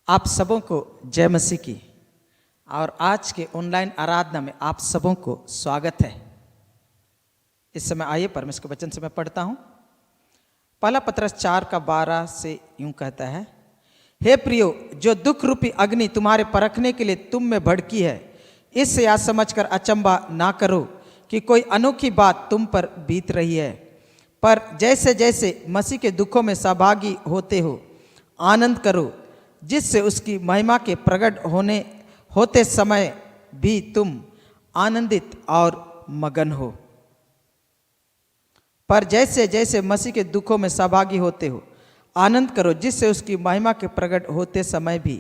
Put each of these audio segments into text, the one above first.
आप सबों को जय मसीह की। और आज के ऑनलाइन आराधना में आप सबों को स्वागत है। इस समय आइए परमेश्वर के वचन से मैं पढ़ता हूँ। पहला पत्रस 4:12 से यूं कहता है, हे प्रियो, जो दुख रूपी अग्नि तुम्हारे परखने के लिए तुम में भड़की है, इससे यह समझकर अचंभा ना करो कि कोई अनोखी बात तुम पर बीत रही है, पर जैसे जैसे मसीह के दुखों में सहभागी होते हो आनंद करो, जिससे उसकी महिमा के प्रकट होते समय भी तुम आनंदित और मगन हो। पर जैसे जैसे मसीह के दुखों में सहभागी होते हो आनंद करो, जिससे उसकी महिमा के प्रकट होते समय भी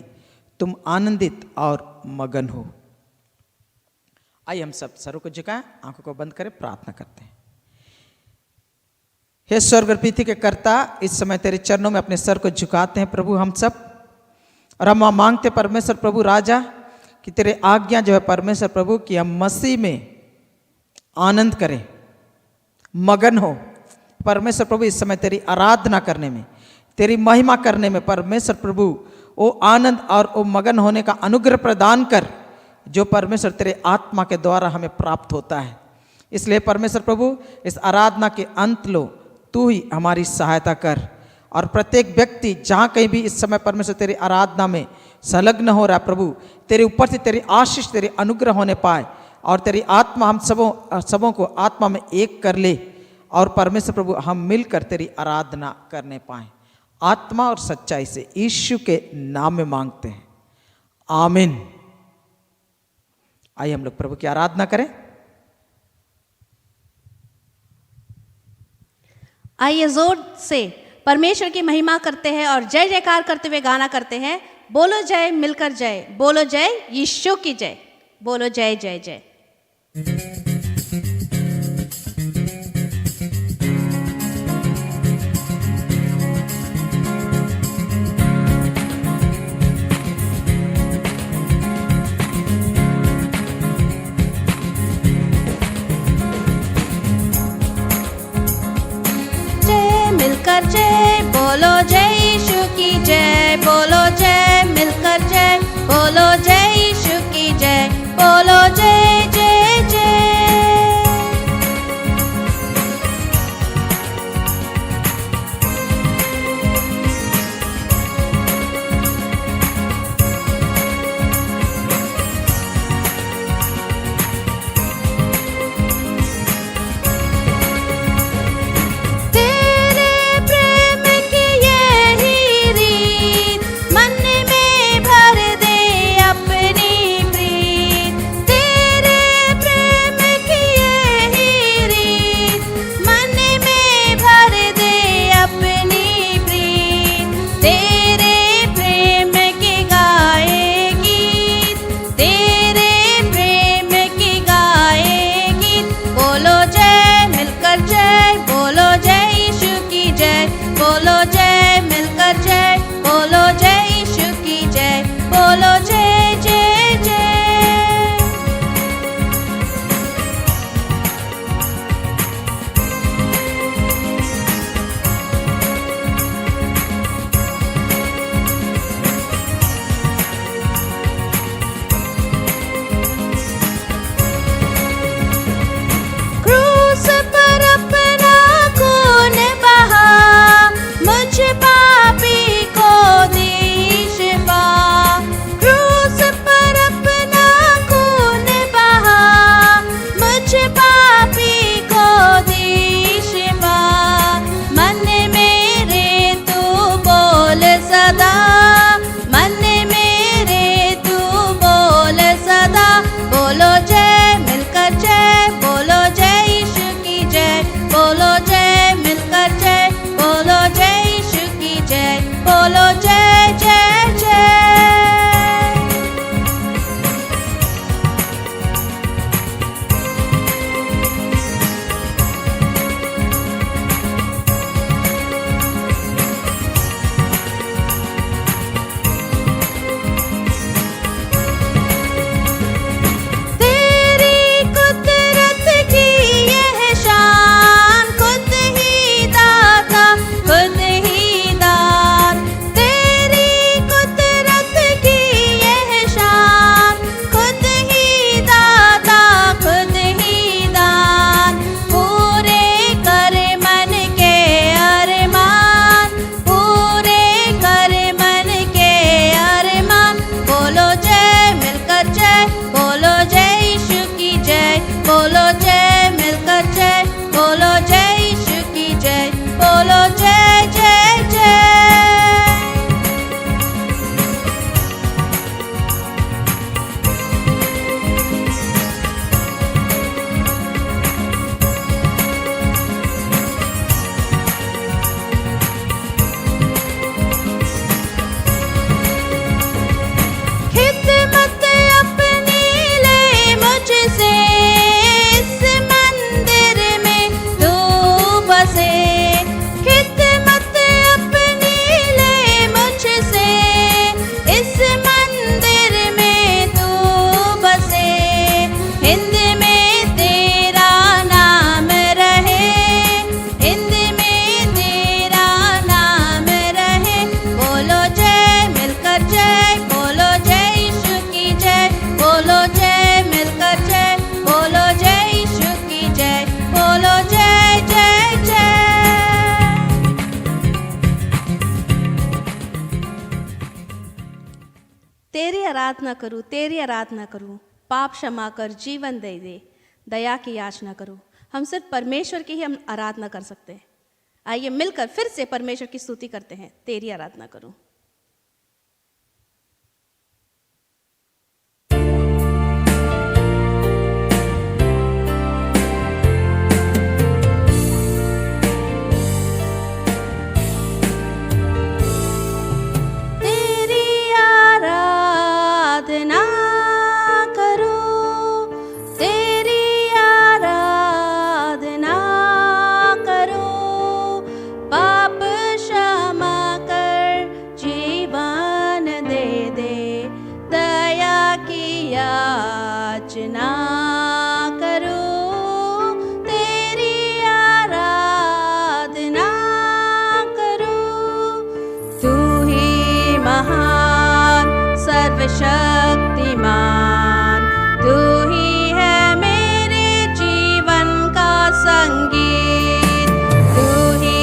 तुम आनंदित और मगन हो। आइए हम सब सरों को झुकाएं, आंखों को बंद करें, प्रार्थना करते हैं। हे स्वर्ग और पृथ्वी के कर्ता, इस समय तेरे चरणों में अपने सर को झुकाते हैं प्रभु हम सब, और हम मांगते परमेश्वर प्रभु राजा कि तेरे आज्ञा जो है परमेश्वर प्रभु कि हम मसीह में आनंद करें, मगन हो परमेश्वर प्रभु। इस समय तेरी आराधना करने में, तेरी महिमा करने में परमेश्वर प्रभु वो आनंद और वो मगन होने का अनुग्रह प्रदान कर जो परमेश्वर तेरे आत्मा के द्वारा हमें प्राप्त होता है। इसलिए परमेश्वर प्रभु इस आराधना के अंत लो तू ही हमारी सहायता कर, और प्रत्येक व्यक्ति जहाँ कहीं भी इस समय परमेश्वर तेरी आराधना में संलग्न हो रहा है प्रभु, तेरे ऊपर से तेरी आशीष तेरे अनुग्रह होने पाए, और तेरी आत्मा हम सबों को आत्मा में एक कर ले, और परमेश्वर प्रभु हम मिलकर तेरी आराधना करने पाए आत्मा और सच्चाई से। यीशु के नाम में मांगते हैं, आमीन। आइए हम लोग प्रभु की आराधना करें। आइए जोर से परमेश्वर की महिमा करते हैं और जय जयकार करते हुए गाना करते हैं। बोलो जय, मिलकर जय, बोलो जय, यीशु की जय, बोलो जय जय जय। मिलकर जय, बोलो जय यीशु की जय, बोलो जय, मिलकर जय, बोलो जय यीशु की जय, बोलो जय जय जय। अपने तेरी आराधना करूं, तेरी आराधना करूं, पाप क्षमा कर, जीवन दे दे, दया की याचना करूं। हम सिर्फ परमेश्वर की ही हम आराधना कर सकते हैं। आइए मिलकर फिर से परमेश्वर की स्तुति करते हैं। तेरी आराधना करूं। शक्तिमान तू ही है मेरे जीवन का संगीत, तू ही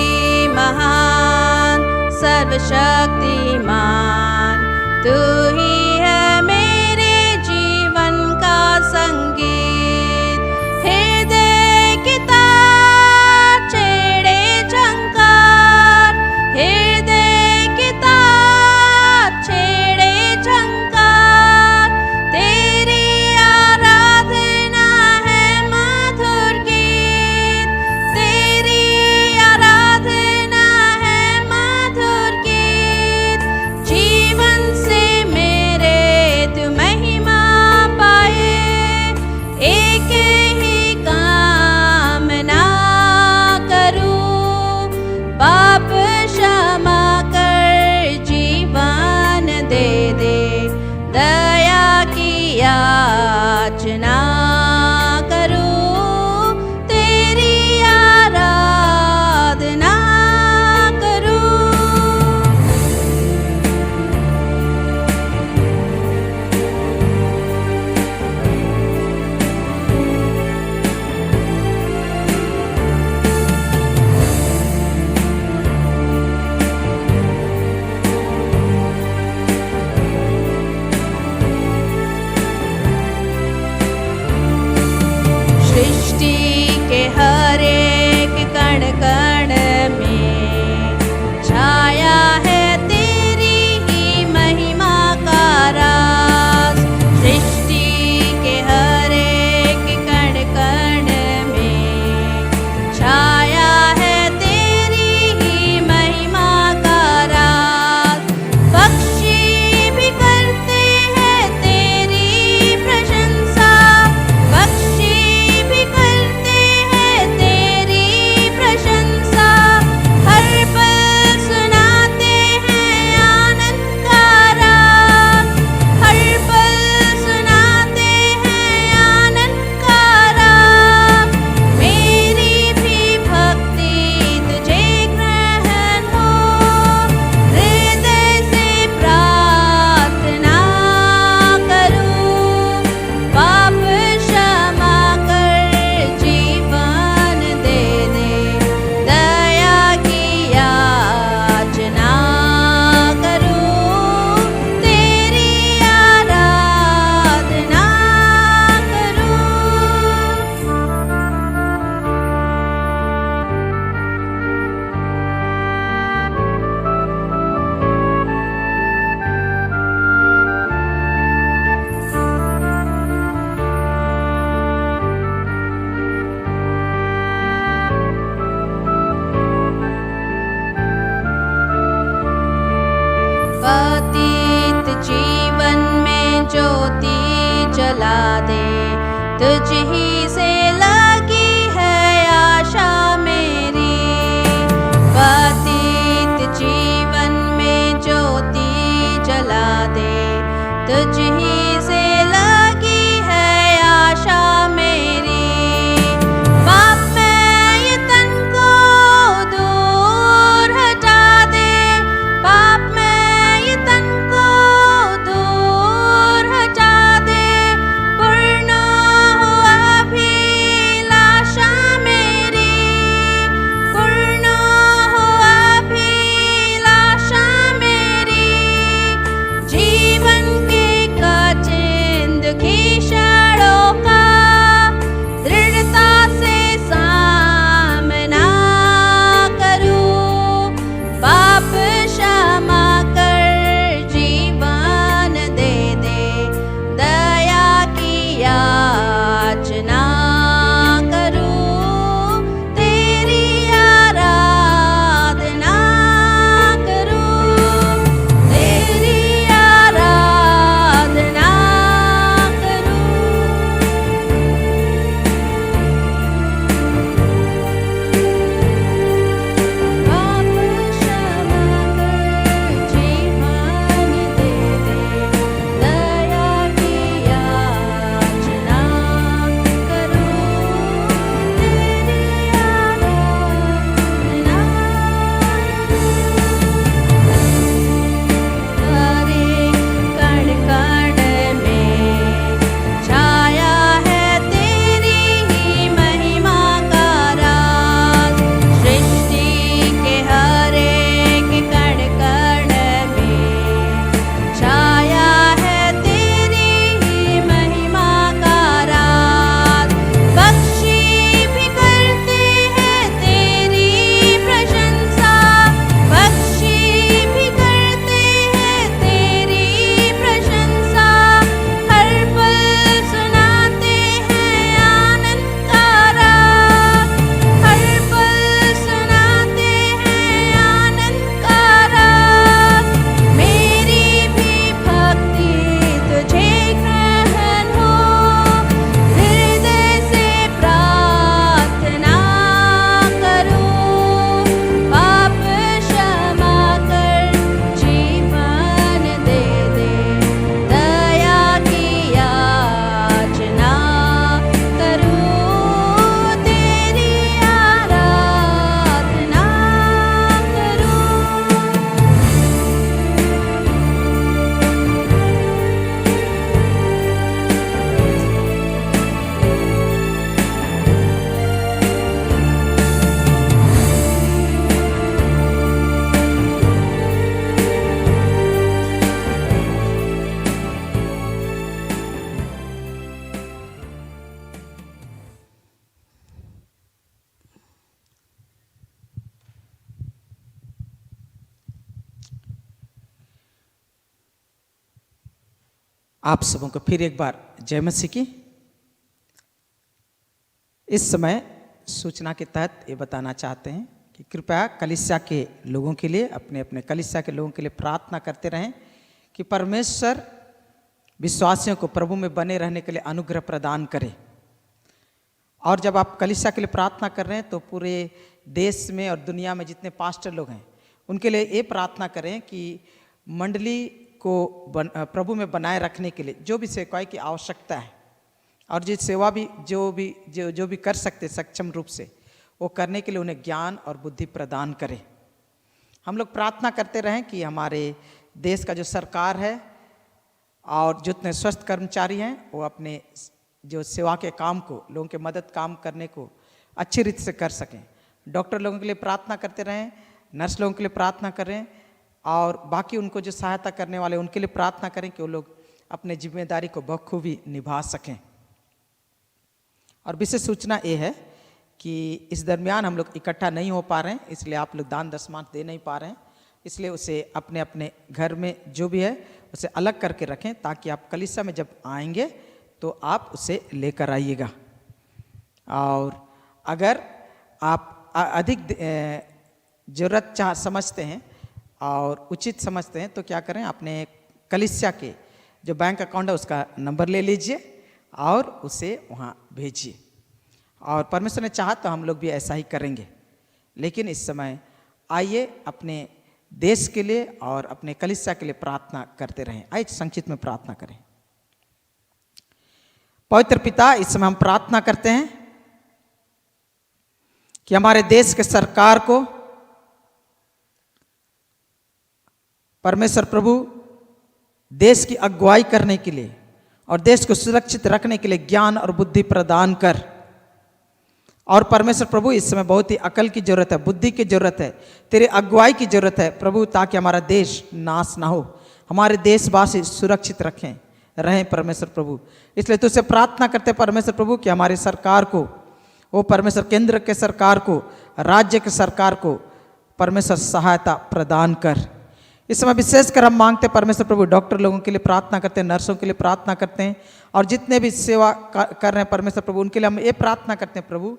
महान सर्वशक्तिमान, तू ही है मेरे जीवन का संगीत। हृदय की तार छेड़े झंकार, हृदय की तार छेड़े झंकार, तेरी आराधना है मधुर गीत, तेरी आराधना है मधुर गीत। जीवन से मेरे तू महिमा पाए, एक ही कामना करूं, पाप क्षमा कर, जीवन दे दे, दया की याचना करूं, तेरी आराधना करूं। सृष्टि के हर एक कण कण में छाया है तेरी ही महिमा का राज, सृष्टि के हर एक कण कण में छाया है तेरी ही महिमा का राज। पक्षी भी करते हैं तेरी प्रशंसा, पक्षी भी करते हैं तेरी प्रशंसा, हर पल सुनाते हैं आनंद का राग, हर पल सुनाते हैं आनंद का राग। मेरी भी भक्ति तुझे ग्रहण हो, हृदय से प्रार्थना करूं, पाप क्षमा कर, जीवन दे दे, दया की याचना करूं, तेरी आराधना करूं। व्यतीत जीवन में ज्योति जला दे, तुझ ही से लगी है आशा मेरी। व्यतीत जीवन में ज्योति जला दे, तुझ ही से लगी है आशा मेरी। पाप में ये तन को दूर हटा दे, पाप में ये तन को दूर हटा दे, पूर्ण हो अभिलाषा मेरी, पूर्ण हो अभिलाषा मेरी। जीवन के आप सबों को फिर एक बार जय मसीह की। इस समय सूचना के तहत ये बताना चाहते हैं कि कृपया कलीसिया के लोगों के लिए, अपने अपने कलीसिया के लोगों के लिए प्रार्थना करते रहें कि परमेश्वर विश्वासियों को प्रभु में बने रहने के लिए अनुग्रह प्रदान करे। और जब आप कलीसिया के लिए प्रार्थना कर रहे हैं तो पूरे देश में और दुनिया में जितने पास्टर लोग हैं उनके लिए ये प्रार्थना करें कि मंडली को प्रभु में बनाए रखने के लिए जो भी सेवकाई की आवश्यकता है और जिस सेवा भी जो भी कर सकते सक्षम रूप से वो करने के लिए उन्हें ज्ञान और बुद्धि प्रदान करें। हम लोग प्रार्थना करते रहें कि हमारे देश का जो सरकार है और जितने स्वस्थ कर्मचारी हैं वो अपने जो सेवा के काम को, लोगों के मदद काम करने को अच्छी रीति से कर सकें। डॉक्टर लोगों के लिए प्रार्थना करते रहें, नर्स लोगों के लिए प्रार्थना करें और बाकी उनको जो सहायता करने वाले उनके लिए प्रार्थना करें कि वो लोग अपने जिम्मेदारी को बखूबी निभा सकें। और विशेष सूचना ये है कि इस दरमियान हम लोग इकट्ठा नहीं हो पा रहे हैं, इसलिए आप लोग दान दशमांश दे नहीं पा रहे हैं, इसलिए उसे अपने अपने घर में जो भी है उसे अलग करके रखें ताकि आप कलीसिया में जब आएंगे तो आप उसे लेकर आइएगा। और अगर आप अधिक ज़रूरत समझते हैं और उचित समझते हैं तो क्या करें, अपने कलीसिया के जो बैंक अकाउंट है उसका नंबर ले लीजिए और उसे वहाँ भेजिए। और परमेश्वर ने चाहा तो हम लोग भी ऐसा ही करेंगे। लेकिन इस समय आइए अपने देश के लिए और अपने कलीसिया के लिए प्रार्थना करते रहें। आइए संक्षिप्त में प्रार्थना करें। पवित्र पिता, इस समय हम प्रार्थना करते हैं कि हमारे देश के सरकार को परमेश्वर प्रभु देश की अगुवाई करने के लिए और देश को सुरक्षित रखने के लिए ज्ञान और बुद्धि प्रदान कर। और परमेश्वर प्रभु इस समय बहुत ही अकल की जरूरत है, बुद्धि की जरूरत है, तेरे अगुवाई की जरूरत है प्रभु, ताकि हमारा देश नाश ना हो, हमारे देशवासी सुरक्षित रहें परमेश्वर प्रभु। इसलिए तुझसे प्रार्थना करते परमेश्वर प्रभु कि हमारे सरकार को, वो परमेश्वर केंद्र के सरकार को, राज्य के सरकार को परमेश्वर सहायता प्रदान कर। इस समय विशेषकर हम मांगते हैं परमेश्वर प्रभु, डॉक्टर लोगों के लिए प्रार्थना करते हैं, नर्सों के लिए प्रार्थना करते हैं और जितने भी सेवा कर रहे हैं परमेश्वर प्रभु उनके लिए हम ये प्रार्थना करते हैं प्रभु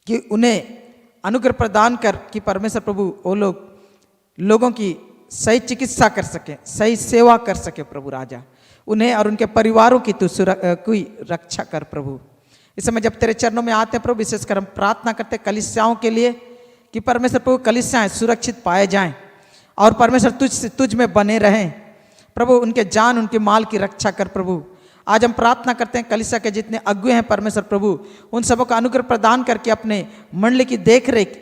कि उन्हें अनुग्रह प्रदान कर कि परमेश्वर प्रभु वो लोगों की सही चिकित्सा कर सके, सही सेवा कर सके प्रभु राजा, उन्हें और उनके परिवारों की तू कोई रक्षा कर प्रभु। इस समय जब तेरे चरणों में आते हैं प्रभु, विशेषकर हम प्रार्थना करते हैं कलीसियाओं के लिए कि परमेश्वर प्रभु कलीसियाएं सुरक्षित पाए जाएं और परमेश्वर तुझ में बने रहें प्रभु, उनके जान उनके माल की रक्षा कर प्रभु। आज हम प्रार्थना करते हैं कलीसिया के जितने अगुए हैं परमेश्वर प्रभु उन सबों का अनुग्रह प्रदान करके अपने मंडली की देखरेख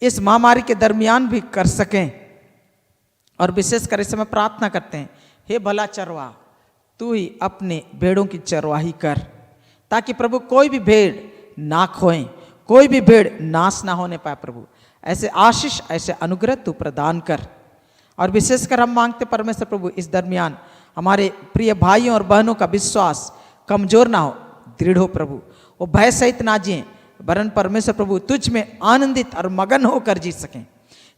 इस महामारी के दरमियान भी कर सकें। और विशेषकर इस समय प्रार्थना करते हैं, हे भला चरवाह, तू ही अपने भेड़ों की चरवाही कर ताकि प्रभु कोई भी भेड़ ना खोए, कोई भी भेड़ नाश ना होने पाए प्रभु। ऐसे आशीष, ऐसे अनुग्रह तू प्रदान कर। और विशेषकर हम मांगते परमेश्वर प्रभु इस दरमियान हमारे प्रिय भाइयों और बहनों का विश्वास कमजोर ना हो, दृढ़ हो प्रभु, वो भय सहित ना जिए वरन परमेश्वर प्रभु तुझ में आनंदित और मगन होकर जी सकें,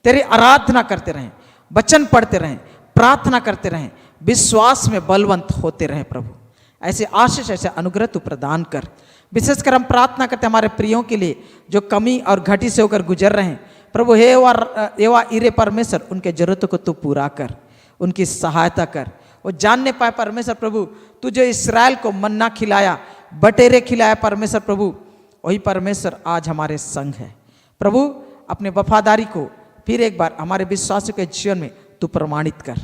तेरी आराधना करते रहें, वचन पढ़ते रहें, प्रार्थना करते रहें, विश्वास में बलवंत होते रहें प्रभु। ऐसे आशीष, ऐसे अनुग्रह तू प्रदान कर। विशेषकर हम प्रार्थना करते हैं हमारे प्रियों के लिए जो कमी और घटी से होकर गुजर रहे हैं प्रभु, हे एवा इरे परमेश्वर उनके जरूरतों को तू पूरा कर, उनकी सहायता कर। वो जानने पाए परमेश्वर प्रभु तू जो इस्राएल को मन्ना खिलाया, बटेरे खिलाया परमेश्वर प्रभु, वही परमेश्वर आज हमारे संग है प्रभु। अपने वफादारी को फिर एक बार हमारे विश्वासियों के जीवन में तू प्रमाणित कर,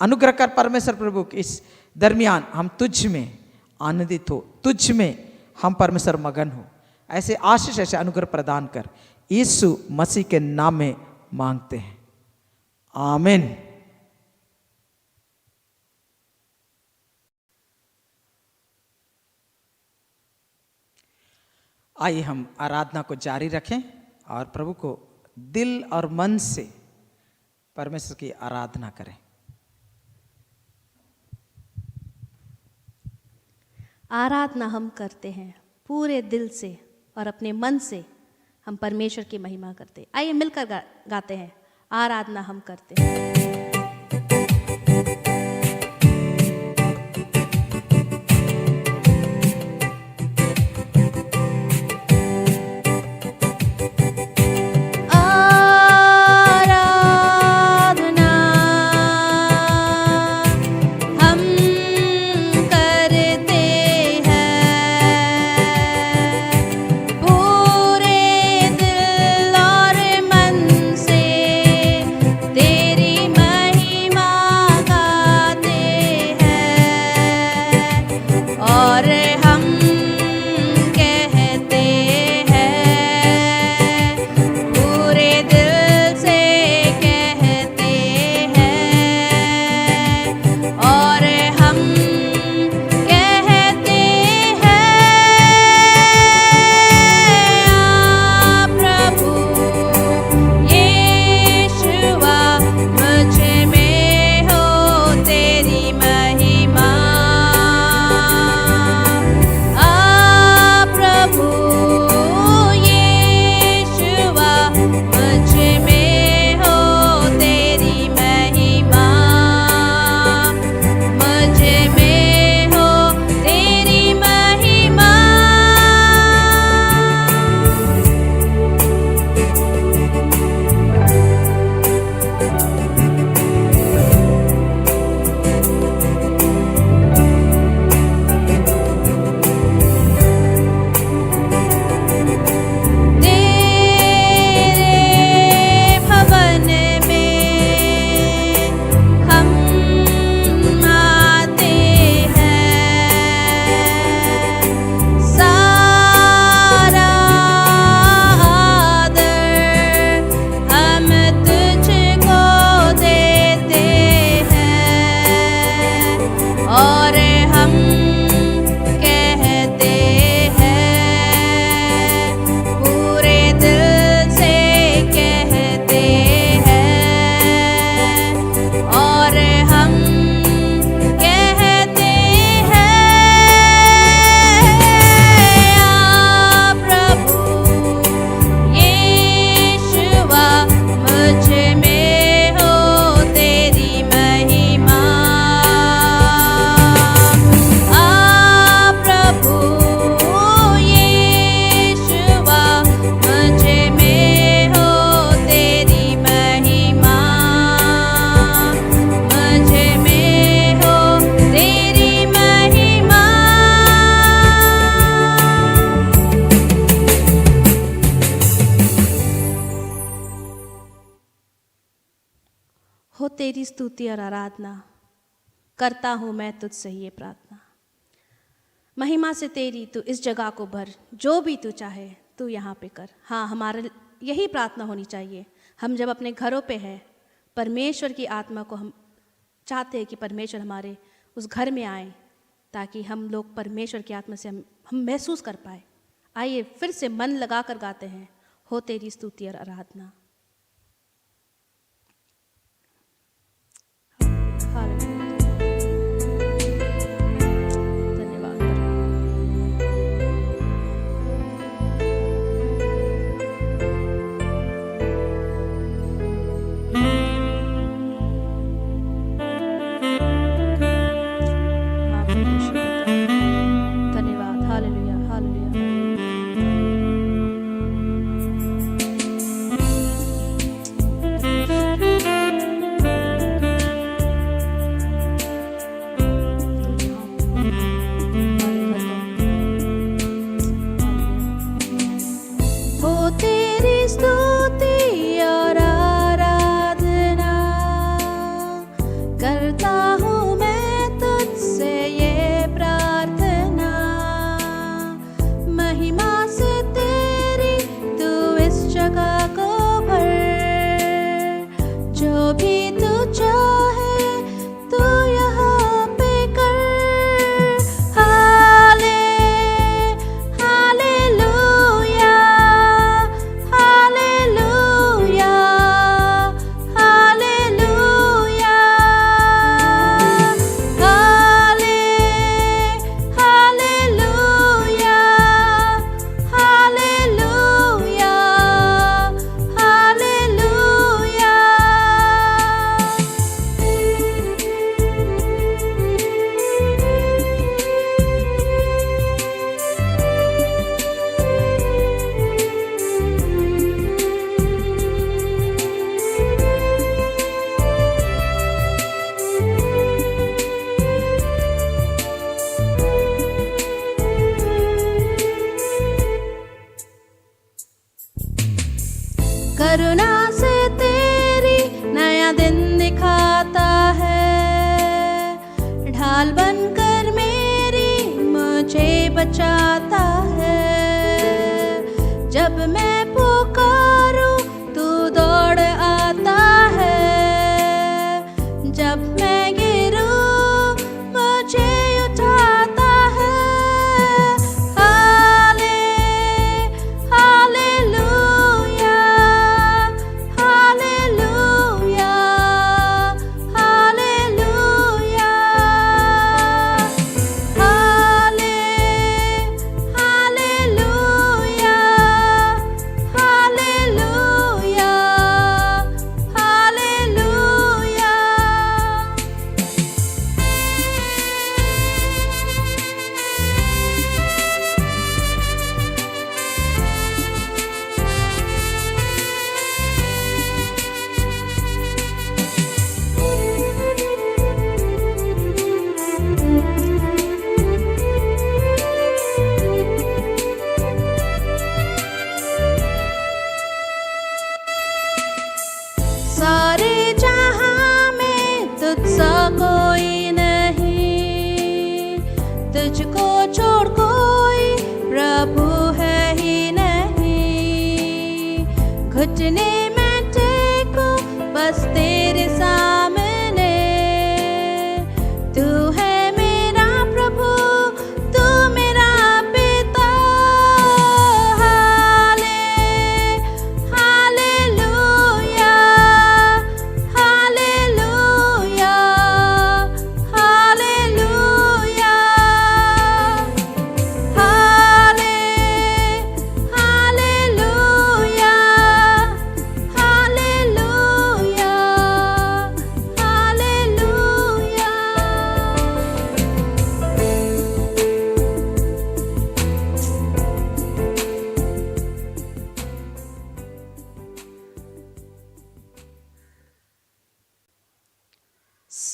अनुग्रह कर परमेश्वर प्रभु कि इस दरमियान हम तुझ में आनंदित हो, तुझ में हम परमेश्वर मगन हो। ऐसे आशीष, ऐसे अनुग्रह प्रदान कर, यीशु मसीह के नाम में मांगते हैं, आमीन। आइए हम आराधना को जारी रखें और प्रभु को दिल और मन से परमेश्वर की आराधना करें। आराधना हम करते हैं पूरे दिल से और अपने मन से, हम परमेश्वर की महिमा करते हैं। आइए मिलकर गाते हैं, आराधना हम करते हैं। हो तेरी स्तुति और आराधना, करता हूँ मैं तुझसे ये प्रार्थना। महिमा से तेरी तू इस जगह को भर, जो भी तू चाहे तू यहाँ पे कर। हाँ, हमारे यही प्रार्थना होनी चाहिए। हम जब अपने घरों पे हैं, परमेश्वर की आत्मा को हम चाहते हैं कि परमेश्वर हमारे उस घर में आए, ताकि हम लोग परमेश्वर की आत्मा से हम महसूस कर पाए। आइए फिर से मन लगा कर गाते हैं, हो तेरी स्तुति और आराधना। धन्यवाद। धन्यवाद। Hallelujah, hallelujah. हो तेरी स्तुति और आराधना, करता हूँ मैं तुझसे ये प्रार्थना। महिमा से तेरी तू इस जगह को भर, जो भी तू चाहे तू यहाँ पे कर। करुणा से तेरी नया दिन दिखाता है, ढाल बनकर मेरी मुझे बचाता है। जब मैं पुकारूं तू दौड़ आता है, जब मैं गिरूं मुझे उठाता है।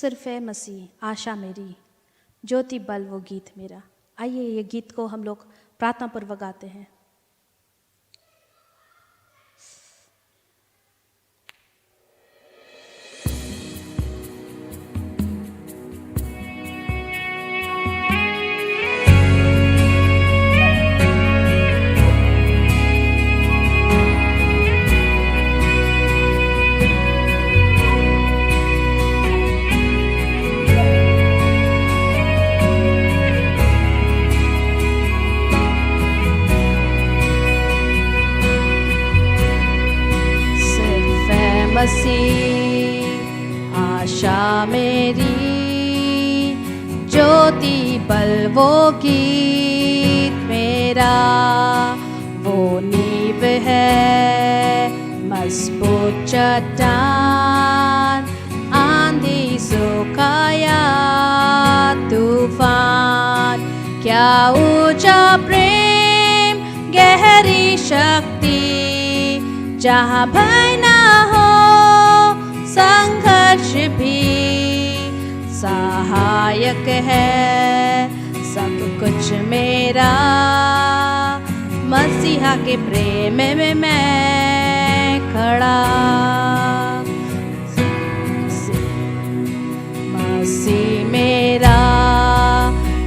सिर्फ है मसीह आशा मेरी, ज्योति बल वो गीत मेरा। आइए ये गीत को हम लोग प्रार्थना पूर्वक गाते हैं। मसीह आशा मेरी, ज्योति बल वो गीत मेरा। वो नींव है मजबूत चट्टान, आंधी सुखाया तूफान। क्या ऊंचा प्रेम गहरी शक्ति, जहाँ भय ना हो संघर्ष भी। सहायक है सब कुछ मेरा, मसीहा के प्रेम में मैं खड़ा। मसीह मेरा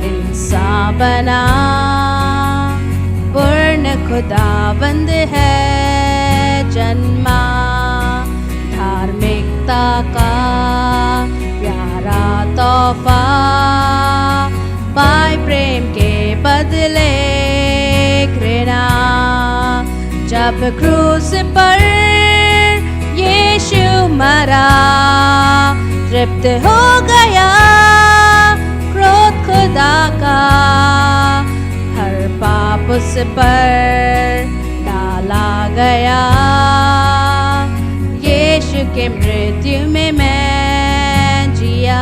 इंसान बना, पूर्ण खुदाबंद है जन्मा। धार्मिकता का प्यारा तोहफा, पाए प्रेम के बदले घृणा। जब क्रूस पर यीशु मरा, तृप्त हो गया क्रोध खुदा का। हर पाप उस पर डाला गया, यीशु के मृत्यु में मैं जिया।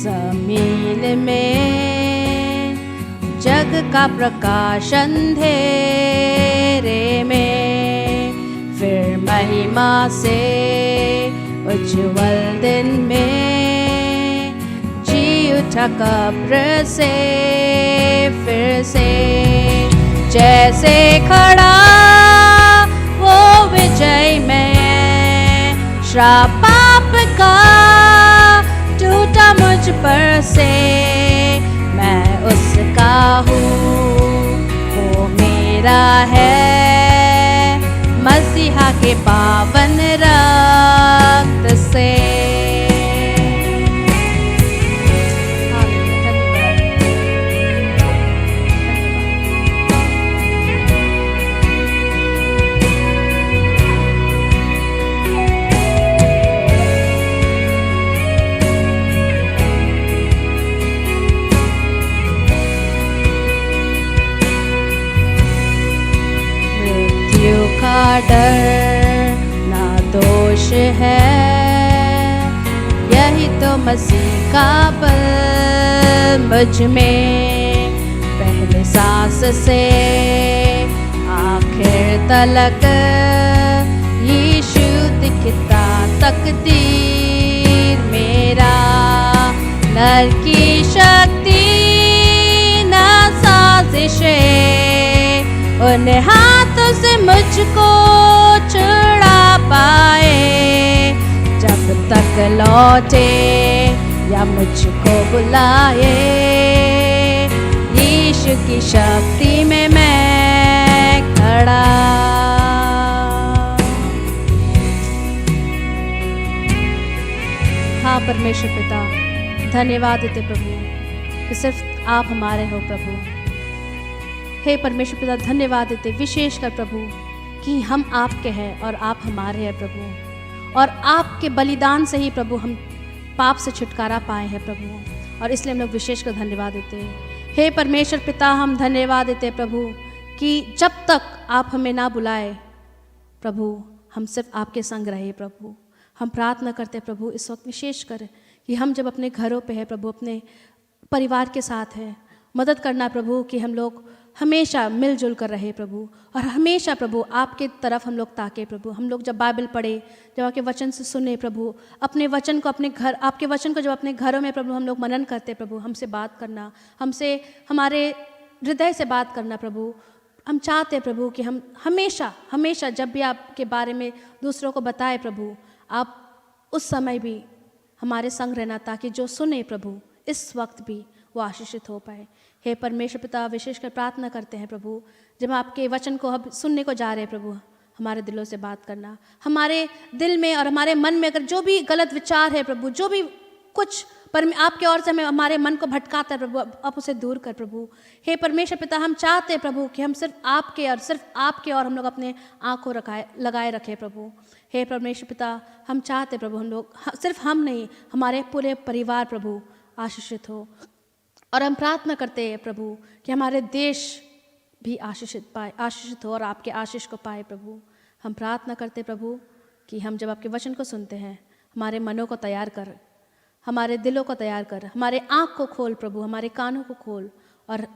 जमीन में जग का प्रकाश अंधेरे में, फिर महिमा से उज्जवल दिन में जी उठा कब्र से फिर से। जैसे खड़ा वो विजय में, श्राप पाप का टूटा मुझ पर से। मैं उसका हूँ, वो मेरा है, मसीहा के पावन रक्त से। का डर ना दोष है, यही तो मसीह का बल मुझ में। पहले सांस से आखिर तलक यीशु दिखता तकदीर मेरा। नर की शक्ति ना साजिशें, उन हाथों से मुझको छुड़ा पाए। जब तक लौटे या मुझको बुलाए, यीशु की शक्ति में मैं खड़ा। हाँ परमेश्वर पिता, धन्यवाद देते प्रभु कि सिर्फ आप हमारे हो प्रभु। हे परमेश्वर पिता, धन्यवाद देते विशेषकर प्रभु कि हम आपके हैं और आप हमारे हैं प्रभु। और आपके बलिदान से ही प्रभु हम पाप से छुटकारा पाए हैं प्रभु, और इसलिए हम लोग विशेषकर धन्यवाद देते हैं। हे परमेश्वर पिता, हम धन्यवाद देते प्रभु कि जब तक आप हमें ना बुलाए प्रभु, हम सिर्फ आपके संग रहे प्रभु। हम प्रार्थना करते प्रभु इस वक्त विशेष कर कि हम जब अपने घरों पे है प्रभु, अपने परिवार के साथ है, मदद करना प्रभु कि हम लोग हमेशा मिलजुल कर रहे प्रभु, और हमेशा प्रभु आपके तरफ हम लोग ताके प्रभु। हम लोग जब बाइबल पढ़े, जब आपके वचन से सुने प्रभु, अपने वचन को अपने घर, आपके वचन को जब अपने घरों में प्रभु हम लोग मनन करते प्रभु, हमसे बात करना, हमसे हमारे हृदय से बात करना प्रभु। हम चाहते हैं प्रभु कि हम हमेशा हमेशा जब भी आपके बारे में दूसरों को बताए प्रभु, आप उस समय भी हमारे संग रहना, ताकि जो सुने प्रभु इस वक्त भी वो आशीषित हो पाए। हे परमेश्वर पिता, विशेषकर प्रार्थना करते हैं प्रभु, जब आपके वचन को हम सुनने को जा रहे हैं प्रभु, हमारे दिलों से बात करना, हमारे दिल में और हमारे मन में अगर जो भी गलत विचार है प्रभु, जो भी कुछ पर आपके ओर से हमें हमारे मन को भटकाता है प्रभु, आप उसे दूर कर प्रभु। हे परमेश्वर पिता, हम चाहते हैं प्रभु कि हम सिर्फ आपके और हम लोग अपने आँखों लगाए रखें प्रभु। हे परमेश्वर पिता, हम चाहते प्रभु हम लोग सिर्फ हम नहीं, हमारे पूरे परिवार प्रभु आशीषित हो, और हम प्रार्थना करते हैं प्रभु कि हमारे देश भी आशीषित हो और आपके आशीष को पाए प्रभु। हम प्रार्थना करते प्रभु कि हम जब आपके वचन को सुनते हैं, हमारे मनों को तैयार कर, हमारे दिलों को तैयार कर, हमारे आँख को खोल प्रभु, हमारे कानों को खोल, और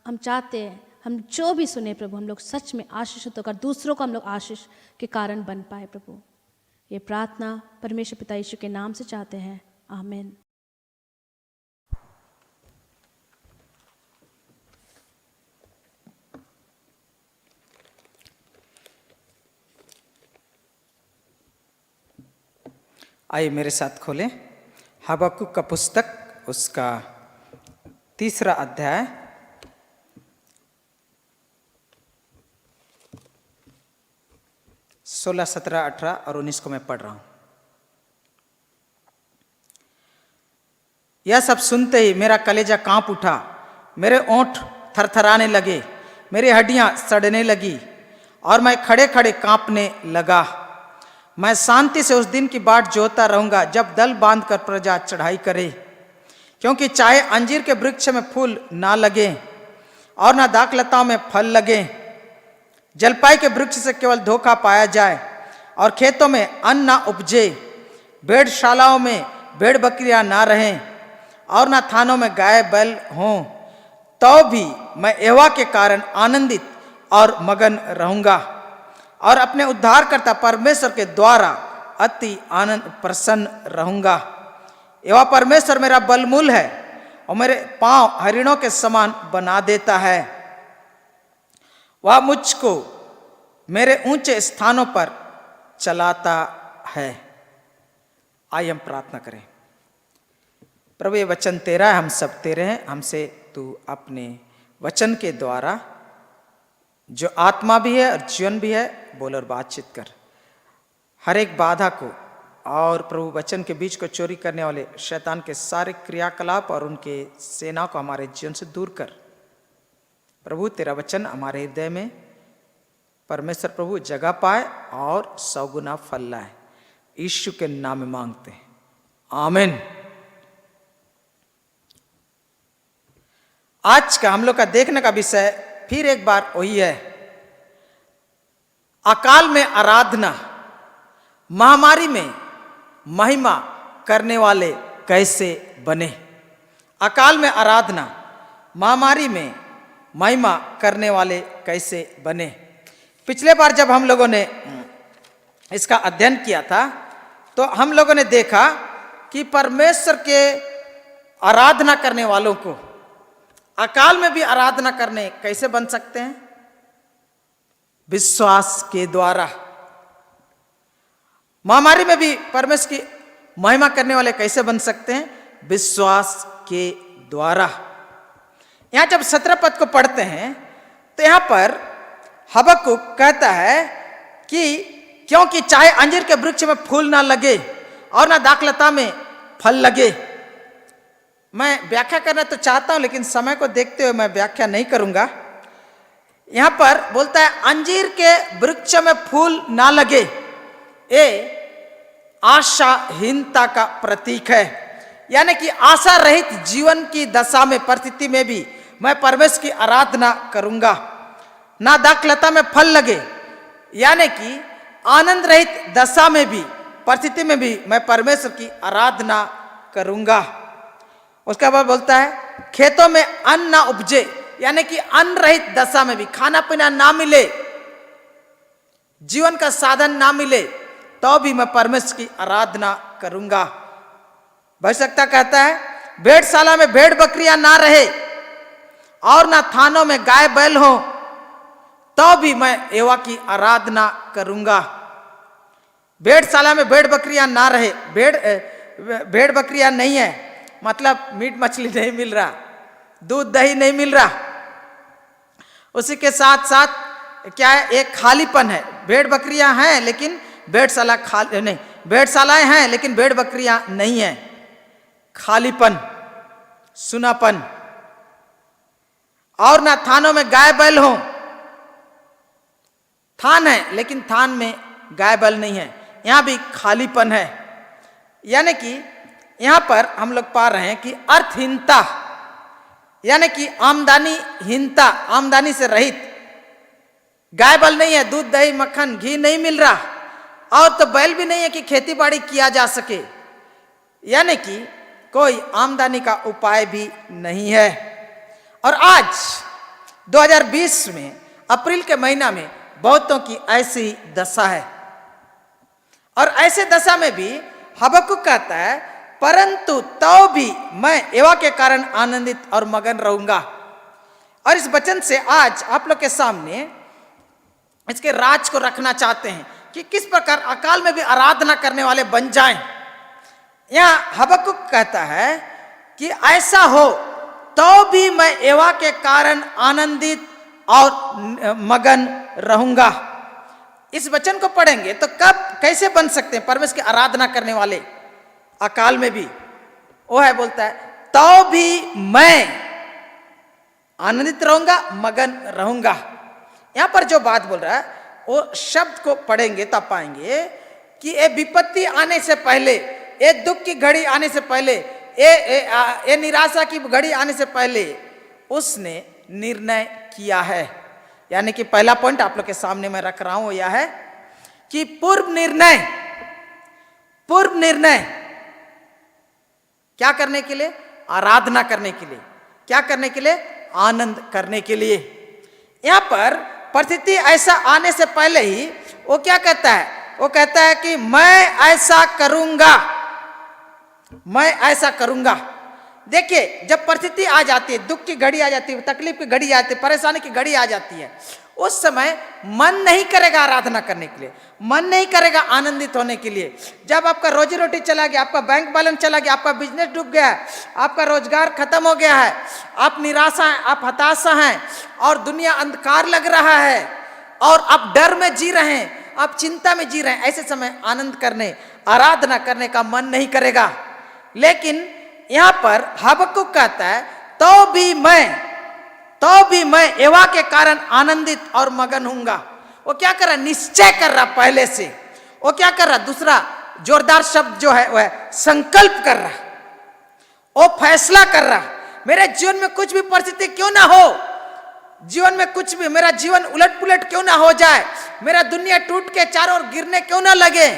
हम चाहते हैं हम जो भी सुने प्रभु, हम लोग सच में आशीषित होकर दूसरों को हम लोग आशीष के कारण बन पाए प्रभु। ये प्रार्थना परमेश्वर पिता यीशु के नाम से चाहते हैं, आमीन। आइए मेरे साथ खोलें हबक्कुक का पुस्तक, उसका 3 अध्याय, 16, 17, 18 और 19 को मैं पढ़ रहा हूं। यह सब सुनते ही मेरा कलेजा कांप उठा, मेरे ओंठ थरथराने लगे, मेरी हड्डियां सड़ने लगी और मैं खड़े खड़े कांपने लगा। मैं शांति से उस दिन की बाट जोता रहूंगा जब दल बांधकर प्रजा चढ़ाई करे, क्योंकि चाहे अंजीर के वृक्ष में फूल ना लगे और ना दाखलताओं में फल लगे, जलपाई के वृक्ष से केवल धोखा पाया जाए और खेतों में अन्न ना उपजे, भेड़शालाओं में भेड़ बकरियां ना रहें और ना थानों में गाय बैल हों, तो भी मैं यहोवा के कारण आनंदित और मगन रहूंगा और अपने उद्धारकर्ता परमेश्वर के द्वारा अति आनंद प्रसन्न रहूंगा। यहोवा परमेश्वर मेरा बलमूल है और मेरे पांव हरिणों के समान बना देता है। वह मुझको मेरे ऊंचे स्थानों पर चलाता है। आइए हम प्रार्थना करें। प्रभु, ये वचन तेरा है, हम सब तेरे हैं, हमसे तू अपने वचन के द्वारा जो आत्मा भी है और जीवन भी है, बोल और बातचीत कर। हर एक बाधा को और प्रभु वचन के बीच को चोरी करने वाले शैतान के सारे क्रियाकलाप और उनके सेना को हमारे जीवन से दूर कर। प्रभु, तेरा वचन हमारे हृदय में परमेश्वर प्रभु जगह पाए और 100 गुना फल लाए। यीशु के नाम में मांगते हैं, आमीन। आज का हम लोग का देखने का विषय फिर एक बार वही है, अकाल में आराधना, महामारी में महिमा करने वाले कैसे बने। अकाल में आराधना, महामारी में महिमा करने वाले कैसे बने। पिछले बार जब हम लोगों ने इसका अध्ययन किया था तो हम लोगों ने देखा कि परमेश्वर के आराधना करने वालों को अकाल में भी आराधना करने कैसे बन सकते हैं, विश्वास के द्वारा। महामारी में भी परमेश्वर की महिमा करने वाले कैसे बन सकते हैं, विश्वास के द्वारा। यहां जब 17 पद को पढ़ते हैं तो यहां पर हबक्कुक कहता है कि क्योंकि चाहे अंजीर के वृक्ष में फूल ना लगे और ना दाखलता में फल लगे। मैं व्याख्या करना तो चाहता हूं, लेकिन समय को देखते हुए मैं व्याख्या नहीं करूंगा। यहां पर बोलता है अंजीर के वृक्ष में फूल ना लगे, ये आशाहीनता का प्रतीक है। यानी कि आशा रहित जीवन की दशा में, परिस्थिति में भी मैं परमेश्वर की आराधना करूंगा। ना दाखलता में फल लगे, यानी कि आनंद रहित दशा में भी, परिस्थिति में भी मैं परमेश्वर की आराधना करूंगा। उसके बाद बोलता है खेतों में अन्न ना उपजे, यानी कि अन्न रहित दशा में भी, खाना पीना ना मिले, जीवन का साधन ना मिले, तो भी मैं परमेश्वर की आराधना करूंगा। भविष्यवक्ता कहता है भेड़शाला में भेड़ बकरियां ना रहे और ना थानों में गाय बैल हो, तो भी मैं यहोवा की आराधना करूंगा। भेड़शाला में भेड़ बकरियां ना रहे, भेड़ बकरियां नहीं है, मतलब मीट मछली नहीं मिल रहा, दूध दही नहीं मिल रहा। उसी के साथ साथ क्या है, एक खालीपन है। भेड़ बकरियां हैं लेकिन भेड़शाला खाली नहीं, भेड़शालाएं हैं लेकिन भेड़ बकरियां नहीं है। खालीपन, सुनापन। और ना थानों में गाय बैल हो, थान है लेकिन थान में गाय बैल नहीं है, यहां भी खालीपन है। यानी कि यहां पर हम लोग पा रहे हैं कि अर्थहीनता, यानी कि आमदनीहीनता, आमदनी से रहित। गाय बैल नहीं है, दूध दही मक्खन घी नहीं मिल रहा, और तो बैल भी नहीं है कि खेती बाड़ी किया जा सके, यानी कि कोई आमदनी का उपाय भी नहीं है। और आज 2020 में अप्रैल के महीना में बहुतों की ऐसी दशा है। और ऐसे दशा में भी हबक्कुक कहता है परंतु तो भी मैं यहोवा के कारण आनंदित और मगन रहूंगा। और इस वचन से आज आप लोग के सामने इसके राज को रखना चाहते हैं कि किस प्रकार अकाल में भी आराधना करने वाले बन जाएं। यहां हबक्कुक कहता है कि ऐसा हो तो भी मैं यहोवा के कारण आनंदित और मगन रहूंगा। इस वचन को पढ़ेंगे तो कब कैसे बन सकते हैं परमेश्वर की आराधना करने वाले अकाल में भी? वो है बोलता है तो भी मैं आनंदित रहूंगा, मगन रहूंगा। यहां पर जो बात बोल रहा है वो शब्द को पढ़ेंगे तब पाएंगे कि ये विपत्ति आने से पहले, ये दुख की घड़ी आने से पहले, ये निराशा की घड़ी आने से पहले उसने निर्णय किया है। यानी कि पहला पॉइंट आप लोग के सामने मैं रख रहा हूं यह है कि पूर्व निर्णय क्या करने के लिए? आराधना करने के लिए। क्या करने के लिए? आनंद करने के लिए। यहां पर परिस्थिति ऐसा आने से पहले ही वो क्या कहता है? वो कहता है कि मैं ऐसा करूंगा, मैं ऐसा करूंगा। देखिए जब परिस्थिति आ जाती है, दुख की घड़ी आ जाती है, तकलीफ की घड़ी आती है, परेशानी की घड़ी आ जाती है, उस समय मन नहीं करेगा आराधना करने के लिए, मन नहीं करेगा आनंदित होने के लिए। जब आपका रोजी रोटी चला गया, आपका बैंक बैलेंस चला गया, आपका बिजनेस डूब गया है, आपका रोजगार खत्म हो गया है, आप निराशा हैं, आप हताशा हैं और दुनिया अंधकार लग रहा है और आप डर में जी रहे हैं, आप चिंता में जी रहे हैं, ऐसे समय आनंद करने, आराधना करने का मन नहीं करेगा। लेकिन यहां पर हबक्कुक कहता है तो भी मैं यहोवा के कारण आनंदित और मगन हूंगा। वो क्या कर रहा? निश्चय कर रहा पहले से। वो क्या कर रहा? दूसरा जोरदार शब्द जो है वह संकल्प कर रहा, वो फैसला कर रहा। मेरे जीवन में कुछ भी परिस्थिति क्यों ना हो, जीवन में कुछ भी, मेरा जीवन उलट पुलट क्यों ना हो जाए, मेरा दुनिया टूट के चारों ओर गिरने क्यों ना लगे,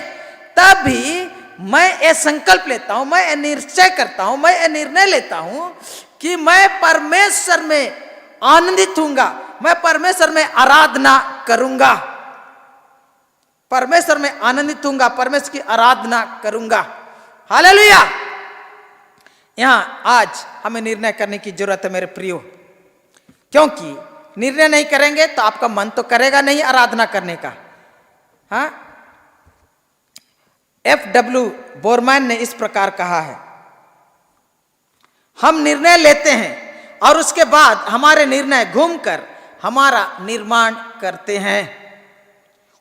तब भी मैं ये संकल्प लेता हूं, मैं ये निश्चय करता हूं, मैं ये निर्णय लेता हूं कि मैं परमेश्वर में आनंदित हूंगा, मैं परमेश्वर में आराधना करूंगा, परमेश्वर में आनंदित हूंगा, परमेश्वर की आराधना करूंगा। हालेलुया। यहां आज हमें निर्णय करने की जरूरत है मेरे प्रियो, क्योंकि निर्णय नहीं करेंगे तो आपका मन तो करेगा नहीं आराधना करने का। हाँ, F.W. बोरमैन ने इस प्रकार कहा है, हम निर्णय लेते हैं और उसके बाद हमारे निर्णय घूमकर हमारा निर्माण करते हैं।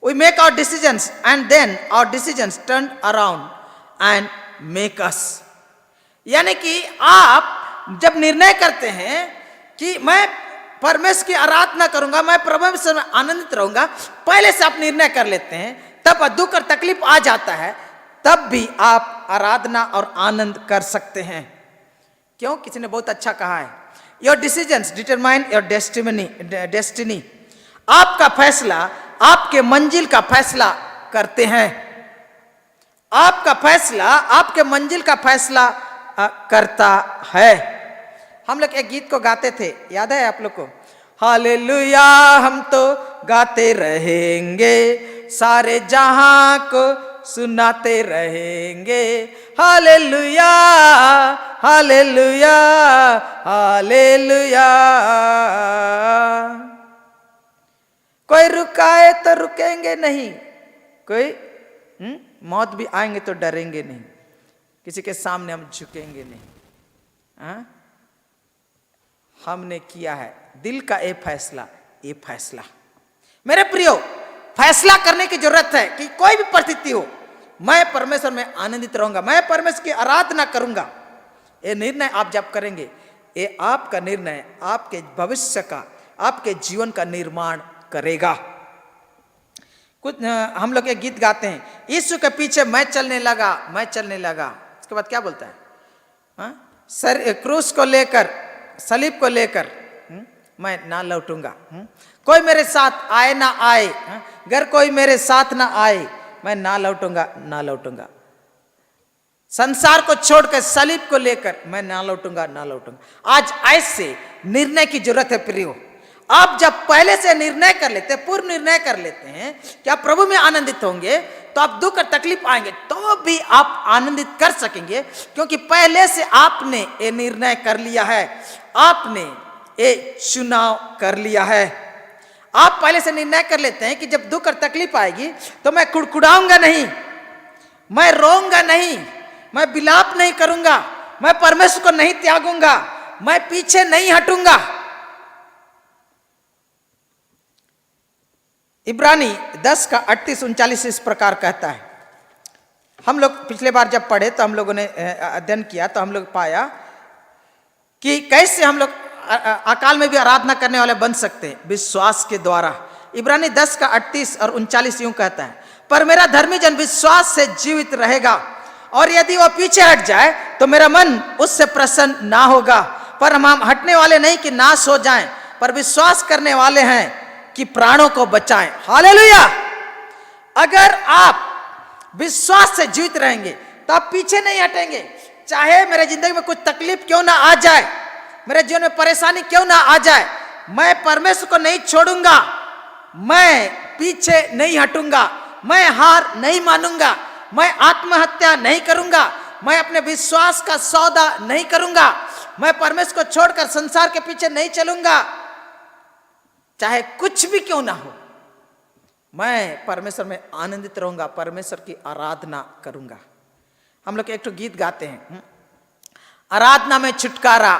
We make our decisions and then our decisions turn around and make us। यानी कि आप जब निर्णय करते हैं कि मैं परमेश्वर की आराधना करूंगा, मैं परमेश्वर में आनंदित रहूंगा, पहले से आप निर्णय कर लेते हैं, तब दुख और तकलीफ आ जाता है, तब भी आप आराधना और आनंद कर सकते हैं। क्यों? किसी ने बहुत अच्छा कहा है, your decisions determine your destiny. आपका फैसला आपके मंजिल का फैसला करते हैं। आपका फैसला आपके मंजिल का फैसला करता है। हम लोग एक गीत को गाते थे, याद है आप लोग को? हालेलुया हम तो गाते रहेंगे, सारे जहां को सुनाते रहेंगे। Hallelujah hallelujah hallelujah. कोई रुकाए तो रुकेंगे नहीं, कोई मौत भी आएंगे तो डरेंगे नहीं, किसी के सामने हम झुकेंगे नहीं। हमने किया है दिल का ये फैसला। मेरे प्रियो, फैसला करने की जरूरत है कि कोई भी परिस्थिति हो, मैं परमेश्वर में आनंदित रहूंगा, मैं परमेश्वर की आराधना करूंगा। ये निर्णय आप जब करेंगे, ये आपका निर्णय आपके भविष्य का, आपके जीवन का निर्माण करेगा। कुछ हम लोग एक गीत गाते हैं, यीशु के पीछे मैं चलने लगा। इसके बाद क्या बोलता है? सर क्रूस को लेकर, सलीब को लेकर मैं ना लौटूंगा। कोई मेरे साथ आए ना आए, अगर कोई मेरे साथ ना आए, मैं ना लौटूंगा। संसार को छोड़कर सलीब को लेकर मैं ना लौटूंगा। आज ऐसे निर्णय की जरूरत है प्रियो। आप जब पहले से निर्णय कर लेते हैं, पूर्व निर्णय कर लेते हैं कि आप प्रभु में आनंदित होंगे, तो आप दुख और तकलीफ आएंगे तो भी आप आनंदित कर सकेंगे, क्योंकि पहले से आपने ये निर्णय कर लिया है, आपने ये चुनाव कर लिया है। आप पहले से निर्णय कर लेते हैं कि जब दुख और तकलीफ आएगी तो मैं कुड़कुड़ाऊंगा नहीं, मैं रोऊंगा नहीं, मैं विलाप नहीं करूंगा, मैं परमेश्वर को नहीं त्यागूंगा, मैं पीछे नहीं हटूंगा। इब्रानी 10:38-39 इस प्रकार कहता है। हम लोग पिछले बार जब पढ़े तो हम लोगों ने अध्ययन किया तो हम लोग पाया कि कैसे हम लोग अकाल में भी आराधना करने वाले बन सकते हैं, विश्वास के द्वारा। इब्रानी 10:38 और 39 यूं कहता है, पर मेरा धर्मी जन विश्वास से जीवित रहेगा, और यदि वो पीछे हट जाए तो मेरा मन उससे प्रसन्न ना होगा। पर हम हटने वाले नहीं कि नाश हो जाएं, पर विश्वास करने वाले हैं कि प्राणों को बचाएं। हालेलुया। अगर आप विश्वास से जीवित रहेंगे तो आप पीछे नहीं हटेंगे। चाहे मेरे जिंदगी में कुछ तकलीफ क्यों ना आ जाए, मेरे जीवन में परेशानी क्यों ना आ जाए, मैं परमेश्वर को नहीं छोड़ूंगा, मैं पीछे नहीं हटूंगा, मैं हार नहीं मानूंगा, मैं आत्महत्या नहीं करूंगा, मैं अपने विश्वास का सौदा नहीं करूंगा, मैं परमेश्वर को छोड़कर संसार के पीछे नहीं चलूंगा। चाहे कुछ भी क्यों ना हो, मैं परमेश्वर में आनंदित रहूंगा, परमेश्वर की आराधना करूंगा। हम लोग एक तो गीत गाते हैं, आराधना में छुटकारा,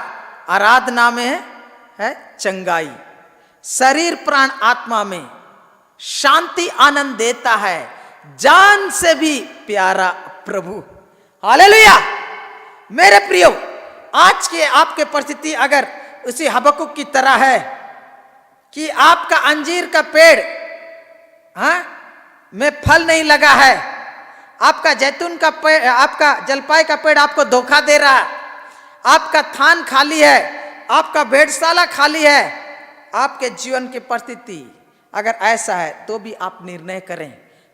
आराधना में है चंगाई, शरीर प्राण आत्मा में शांति आनंद देता है, जान से भी प्यारा प्रभु। हालेलुया। मेरे प्रियो, आज के आपके परिस्थिति अगर उसी हबक्कुक की तरह है कि आपका अंजीर का पेड़ में फल नहीं लगा है, आपका जैतून का पेड़, आपका जलपाई का पेड़ आपको धोखा दे रहा है, आपका थान खाली है, आपका भेड़शाला खाली है, आपके जीवन की परिस्थिति अगर ऐसा है तो भी आप निर्णय करें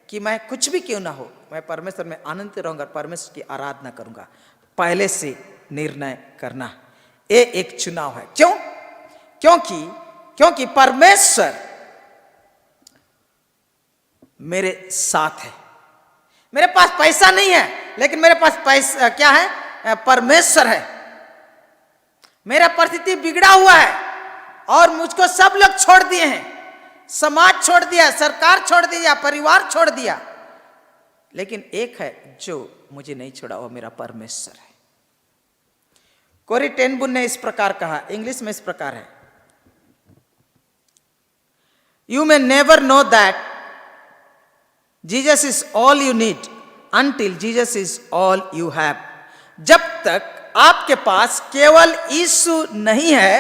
कि मैं कुछ भी क्यों ना हो, मैं परमेश्वर में आनंदित रहूंगा, परमेश्वर की आराधना करूंगा। पहले से निर्णय करना ये एक चुनाव है। क्यों? क्योंकि परमेश्वर मेरे साथ है। मेरे पास पैसा नहीं है, लेकिन मेरे पास पैसा क्या है? परमेश्वर है। मेरा परिस्थिति बिगड़ा हुआ है और मुझको सब लोग छोड़ दिए हैं, समाज छोड़ दिया, सरकार छोड़ दिया, परिवार छोड़ दिया, लेकिन एक है जो मुझे नहीं छोड़ा, वो मेरा परमेश्वर है। कोरी टेन बुन ने इस प्रकार कहा, इंग्लिश में इस प्रकार है, You may never know that Jesus is all you need until Jesus is all you have. जब तक आपके पास केवल यीशु नहीं है,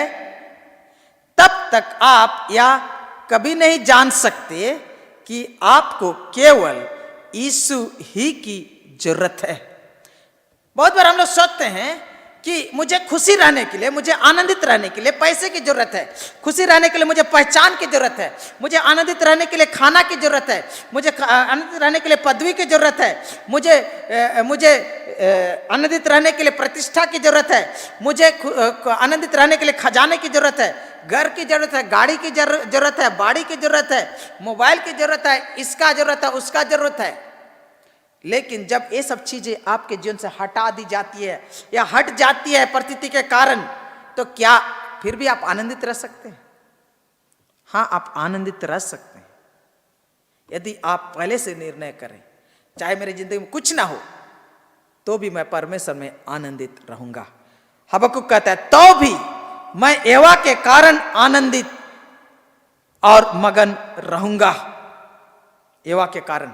तब तक आप या कभी नहीं जान सकते कि आपको केवल यीशु ही की जरूरत है। बहुत बार हम लोग सोचते हैं कि मुझे खुशी रहने के लिए, मुझे आनंदित रहने के लिए पैसे की जरूरत है, खुशी रहने के लिए मुझे पहचान की जरूरत है, मुझे आनंदित रहने के लिए खाना की जरूरत है, मुझे आनंदित रहने के लिए पदवी की जरूरत है, मुझे आनंदित रहने के लिए प्रतिष्ठा की जरूरत है, मुझे आनंदित रहने के लिए खजाने की जरूरत है, घर की जरूरत है, गाड़ी की जरूरत है, बाड़ी की जरूरत है, मोबाइल की जरूरत है, इसका जरूरत है, उसका जरूरत है। लेकिन जब ये सब चीजें आपके जीवन से हटा दी जाती है या हट जाती है परिस्थिति के कारण, तो क्या फिर भी आप आनंदित रह सकते हैं? हाँ, आप आनंदित रह सकते हैं यदि आप पहले से निर्णय करें, चाहे मेरी जिंदगी में कुछ ना हो तो भी मैं परमेश्वर में आनंदित रहूंगा। हबक्कुक कहता है तो भी मैं यहोवा के कारण आनंदित और मगन रहूंगा। यहोवा के कारण।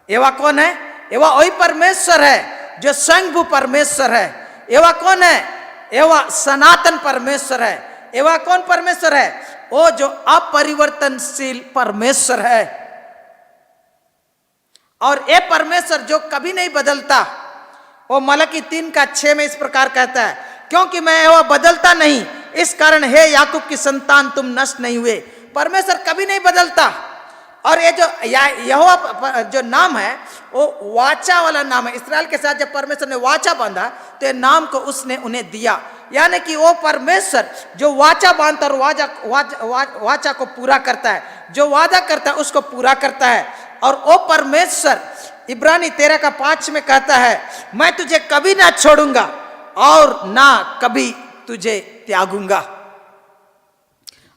यहोवा कौन है? यहोवा वही परमेश्वर है जो स्वयंभू परमेश्वर है। यहोवा कौन है? यहोवा सनातन परमेश्वर है। यहोवा कौन परमेश्वर है? वो जो अपरिवर्तनशील परमेश्वर है। और ये परमेश्वर जो कभी नहीं बदलता, वो मलकी 3:6 में इस प्रकार कहता है, क्योंकि मैं यहोवा बदलता नहीं, इस कारण हे याकूब की संतान तुम नष्ट नहीं हुए। परमेश्वर कभी नहीं बदलता। और ये जो यहोवा जो नाम है वो वाचा वाला नाम है। इस्राएल के साथ जब परमेश्वर ने वाचा बांधा तो ये नाम को उसने उन्हें दिया, यानी कि वो परमेश्वर जो वाचा बांधता और वाचा को पूरा करता है, जो वादा करता है उसको पूरा करता है। और वो परमेश्वर इब्रानी 13:5 में कहता है, मैं तुझे कभी ना छोड़ूंगा और ना कभी तुझे त्यागूंगा।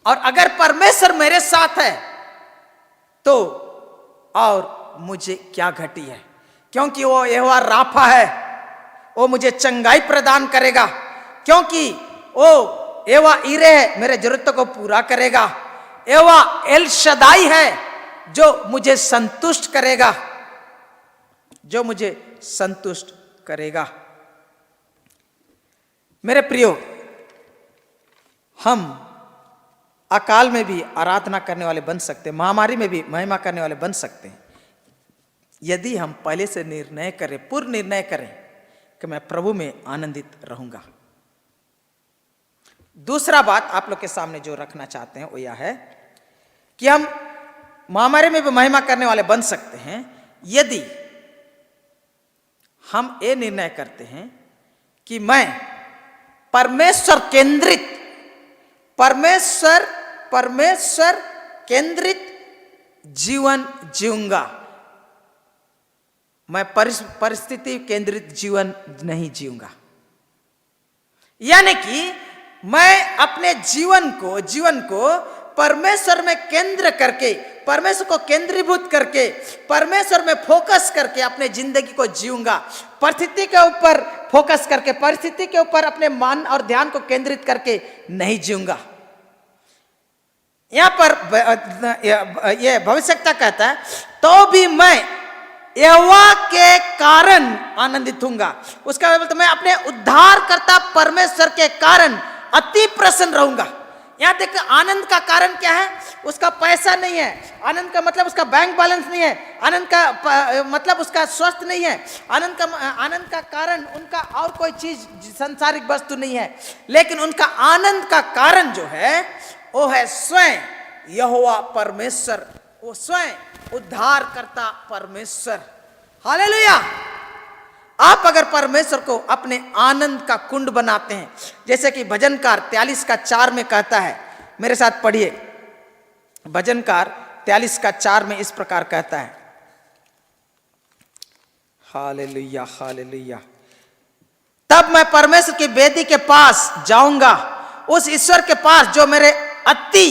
और अगर परमेश्वर मेरे साथ है तो और मुझे क्या घटी है, क्योंकि वो यहोवा राफा है, वो मुझे चंगाई प्रदान करेगा, क्योंकि वो यहोवा ईरे है, मेरे जरूरतों को पूरा करेगा। यहोवा एल शदाई है जो मुझे संतुष्ट करेगा, जो मुझे संतुष्ट करेगा। मेरे प्रियो, हम अकाल में भी आराधना करने वाले बन सकते हैं, महामारी में भी महिमा करने वाले बन सकते हैं, यदि हम पहले से निर्णय करें, पूर्ण निर्णय करें कि मैं प्रभु में आनंदित रहूंगा। दूसरा बात आप लोग के सामने जो रखना चाहते हैं वो यह है कि हम महामारी में भी महिमा करने वाले बन सकते हैं यदि हम ये निर्णय करते हैं कि मैं परमेश्वर केंद्रित जीवन जीऊंगा। मैं परिस्थिति केंद्रित जीवन नहीं जीऊंगा। यानी कि मैं अपने जीवन को परमेश्वर में केंद्र करके, परमेश्वर को केंद्रीभूत करके, परमेश्वर में फोकस करके अपने जिंदगी को जीऊंगा। परिस्थिति के ऊपर फोकस करके, परिस्थिति के ऊपर अपने मन और ध्यान को केंद्रित करके नहीं जीऊंगा। यहां पर यह भविष्यवक्ता कहता है, तो भी मैं यहोवा के कारण आनंदित होऊंगा। उसका मतलब मैं अपने उद्धारकर्ता परमेश्वर के कारण अति प्रसन्न रहूंगा। यहां देखिए, आनंद का कारण क्या है? उसका पैसा नहीं है। आनंद का मतलब उसका बैंक बैलेंस नहीं है। आनंद का मतलब उसका स्वास्थ्य नहीं है। आनंद का कारण उनका और कोई चीज सांसारिक वस्तु नहीं है, लेकिन उनका आनंद का कारण जो है वो है स्वयं यहोवा परमेश्वर, वो स्वयं उद्धारकर्ता परमेश्वर। हालेलुया। आप अगर परमेश्वर को अपने आनंद का कुंड बनाते हैं, जैसे कि भजनकार 43:4 में कहता है, मेरे साथ पढ़िए। भजनकार 43:4 में इस प्रकार कहता है, हालेलुया हालेलुया। तब मैं परमेश्वर की वेदी के पास जाऊंगा, उस ईश्वर के पास जो मेरे अति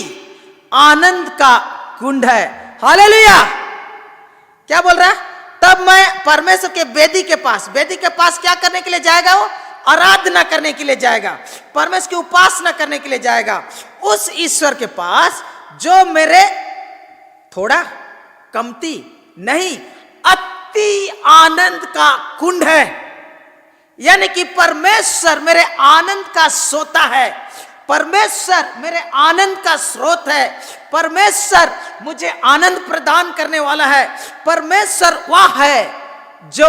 आनंद का कुंड है। हालेलुया। क्या बोल रहा है? तब मैं परमेश्वर के वेदी के पास क्या करने के लिए जाएगा? वो आराधना करने के लिए जाएगा, परमेश्वर की उपासना करने के लिए जाएगा। उस ईश्वर के पास जो मेरे थोड़ा कमती नहीं, अति आनंद का कुंड है। यानी कि परमेश्वर मेरे आनंद का सोता है, परमेश्वर मेरे आनंद का स्रोत है, परमेश्वर मुझे आनंद प्रदान करने वाला है। परमेश्वर वह है जो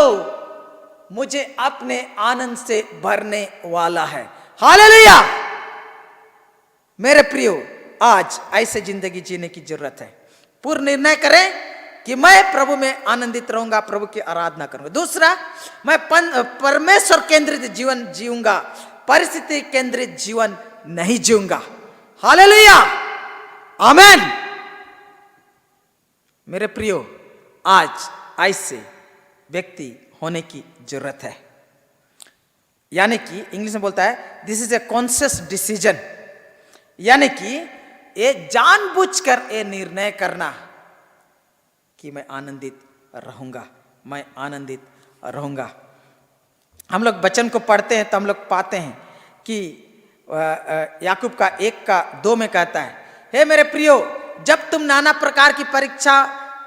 मुझे अपने आनंद से भरने वाला है। हालेलुया। मेरे प्रियो, आज ऐसे जिंदगी जीने की जरूरत है। पूर्ण निर्णय करें कि मैं प्रभु में आनंदित रहूंगा, प्रभु की आराधना करूंगा। दूसरा, मैं परमेश्वर केंद्रित जीवन जीऊंगा, परिस्थिति केंद्रित जीवन नहीं जीऊंगा। हालेलुया, आमेन। मेरे प्रियो, आज ऐसे व्यक्ति होने की जरूरत है। यानी कि इंग्लिश में बोलता है this is a conscious decision, यानी कि ये जानबूझकर ये निर्णय करना कि मैं आनंदित रहूंगा, मैं आनंदित रहूंगा। हम लोग वचन को पढ़ते हैं तो हम लोग पाते हैं कि याकूब का 1:2 में कहता है, हे मेरे प्रियो, जब तुम नाना प्रकार की परीक्षा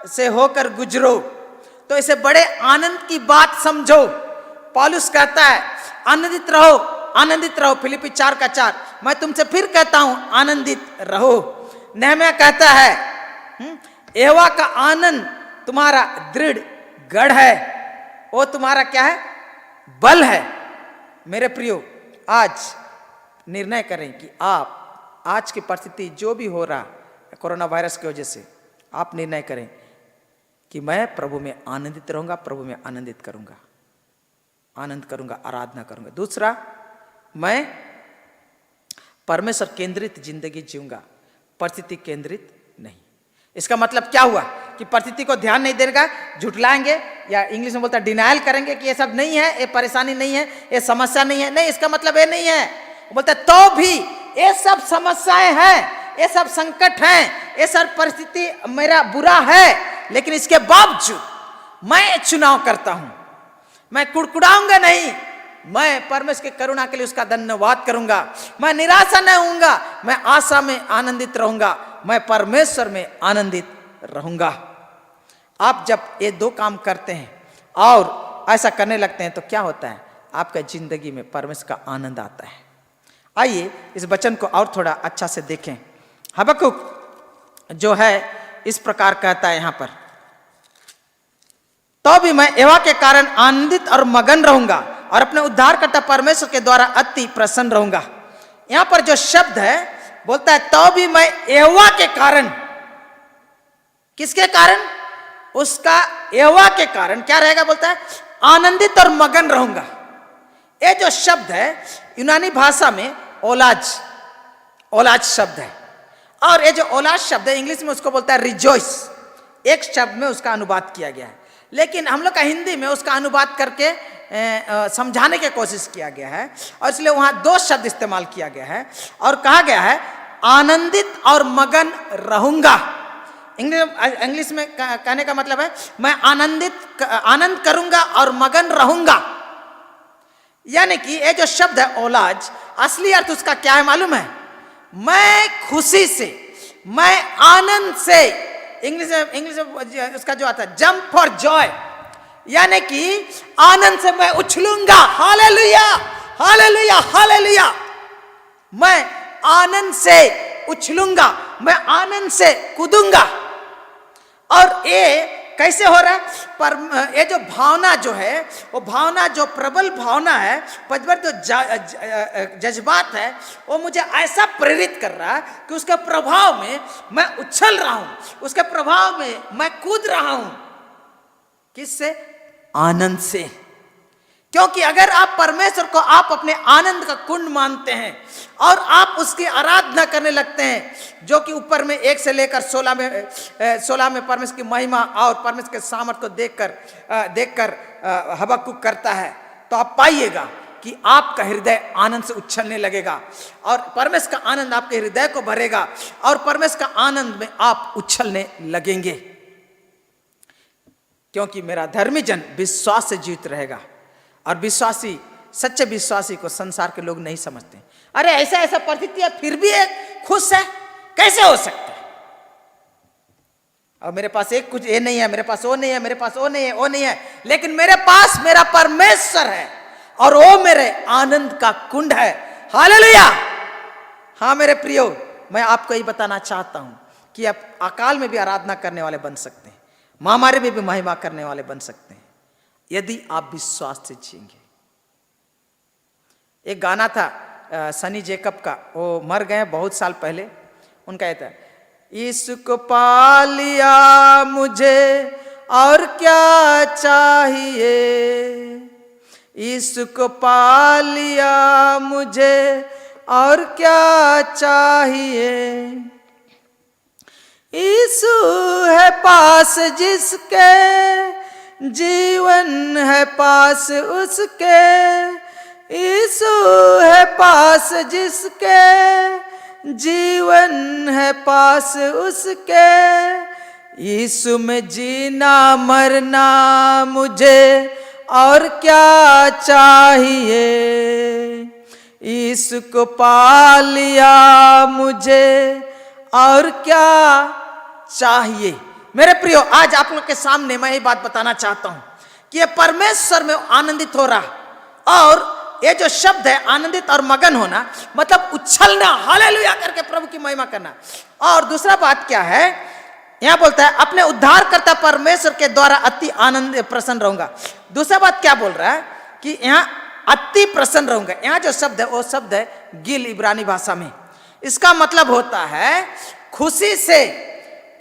से होकर गुजरो तो इसे बड़े आनंद की बात समझो। पौलुस कहता है आनंदित रहो, आनंदित रहो। फिलिप्पी 4:4, मैं तुमसे फिर कहता हूं आनंदित रहो। नहम्याह कहता है यहोवा का आनंद तुम्हारा दृढ़ गढ़ है, वो तुम्हारा क्या है, बल है। मेरे प्रियो, आज निर्णय करें कि आप आज की परिस्थिति जो भी हो रहा कोरोना वायरस की वजह से, आप निर्णय करें कि मैं प्रभु में आनंदित रहूंगा, प्रभु में आनंदित करूंगा, आनंद करूंगा, आराधना करूंगा। दूसरा, मैं परमेश्वर केंद्रित जिंदगी जीऊंगा, परिस्थिति केंद्रित नहीं। इसका मतलब क्या हुआ कि परिस्थिति को ध्यान नहीं देगा, झुठलाएंगे, या इंग्लिश में बोलता है डिनायल करेंगे कि ये सब नहीं है, ये परेशानी नहीं है, ये समस्या नहीं है। नहीं, इसका मतलब ये नहीं है। बोलता है तो भी ये सब समस्याएं हैं, ये सब संकट हैं, ये सब परिस्थिति मेरा बुरा है, लेकिन इसके बावजूद मैं चुनाव करता हूं, मैं कुड़कुड़ाऊंगा नहीं, मैं परमेश्वर की करुणा के लिए उसका धन्यवाद करूंगा। मैं निराशा नहीं होऊंगा, मैं आशा में आनंदित रहूंगा, मैं परमेश्वर में आनंदित रहूंगा। आप जब ये 2 काम करते हैं और ऐसा करने लगते हैं तो क्या होता है, आपका जिंदगी में परमेश्वर का आनंद आता है। आइए इस वचन को और थोड़ा अच्छा से देखें। हबक्कुक जो है इस प्रकार कहता है यहां पर, तो भी मैं यहोवा के कारण आनंदित और मगन रहूंगा और अपने उद्धारकर्ता परमेश्वर के द्वारा अति प्रसन्न रहूंगा। यहां पर जो शब्द है बोलता है तो भी मैं यहोवा के कारण, किसके कारण, उसका यहोवा के कारण क्या रहेगा, बोलता है आनंदित और मगन रहूंगा। ये जो शब्द है यूनानी भाषा में ओलाज शब्द है, और ये जो ओलाज शब्द है इंग्लिश में उसको बोलता है रिजॉइस। एक शब्द में उसका अनुवाद किया गया है, लेकिन हम लोग का हिंदी में उसका अनुवाद करके समझाने की कोशिश किया गया है, और इसलिए वहां 2 शब्द इस्तेमाल किया गया है और कहा गया है आनंदित और मगन रहूंगा। इंग्लिश में कहने का मतलब है मैं आनंद करूंगा और मगन रहूंगा। यानी कि ये जो शब्द है ओलाज, असली अर्थ उसका क्या है मालूम है, मैं खुशी से, मैं आनंद से, इंग्लिश में उसका जो आता है जंप फॉर जॉय, यानी कि आनंद से मैं उछलूंगा। Hallelujah, hallelujah, hallelujah. मैं आनंद से उछलूंगा, मैं आनंद से कूदूंगा। और ये कैसे हो रहा है, पर ये जो भावना जो है, वो भावना जो प्रबल भावना है, पजबर जो जज्बात है, वो मुझे ऐसा प्रेरित कर रहा है कि उसके प्रभाव में मैं उछल रहा हूं, उसके प्रभाव में मैं कूद रहा हूं। किससे, आनंद से। क्योंकि अगर आप परमेश्वर को आप अपने आनंद का कुंड मानते हैं और आप उसकी आराधना करने लगते हैं, जो कि ऊपर में 1 से लेकर 16 में परमेश्वर की महिमा और परमेश्वर के सामर्थ को देखकर हबक्कुक करता है, तो आप पाइएगा कि आपका हृदय आनंद से उछलने लगेगा और परमेश्वर का आनंद आपके हृदय को भरेगा और परमेश्वर का आनंद में आप उछलने लगेंगे। क्योंकि मेरा धर्मी जन विश्वास से जीवित रहेगा, और विश्वासी, सच्चे विश्वासी को संसार के लोग नहीं समझते। अरे ऐसा परिस्थिति है फिर भी खुश है, कैसे हो सकता है? और मेरे पास एक कुछ ये नहीं है, मेरे पास वो नहीं है, मेरे पास वो नहीं है, वो नहीं है, लेकिन मेरे पास मेरा परमेश्वर है और वो मेरे आनंद का कुंड है। हालेलुया। हाँ मेरे प्रियो, मैं आपको यही बताना चाहता हूं कि आप अकाल में भी आराधना करने वाले बन सकते हैं, महामारी में भी महिमा करने वाले बन सकते हैं। यदि आप विश्वास से जिएंगे। एक गाना था सनी जेकब का, वो मर गए बहुत साल पहले। उनका ये था, इश्क पा लिया मुझे और क्या चाहिए, इश्क पा लिया मुझे और क्या चाहिए, यीशु है पास जिसके जीवन है पास उसके, यीशु है पास जिसके जीवन है पास उसके, यीशु में जीना मरना मुझे और क्या चाहिए, यीशु को पा लिया मुझे और क्या चाहिए। मेरे प्रियो, आज आप लोग के सामने मैं ये बात बताना चाहता हूं कि ये परमेश्वर में आनंदित हो रहा, और ये जो शब्द है आनंदित और मगन होना मतलब उछलना, हालेलुया करके प्रभु की महिमा करना। और दूसरा बात क्या है, यहां बोलता है अपने उद्धारकर्ता परमेश्वर के द्वारा अति आनंद प्रसन्न रहूंगा। दूसरा बात क्या बोल रहा है कि यहां अति प्रसन्न रहूंगा। यहां जो शब्द है वो शब्द है गिल इब्रानी भाषा में। इसका मतलब होता है खुशी से,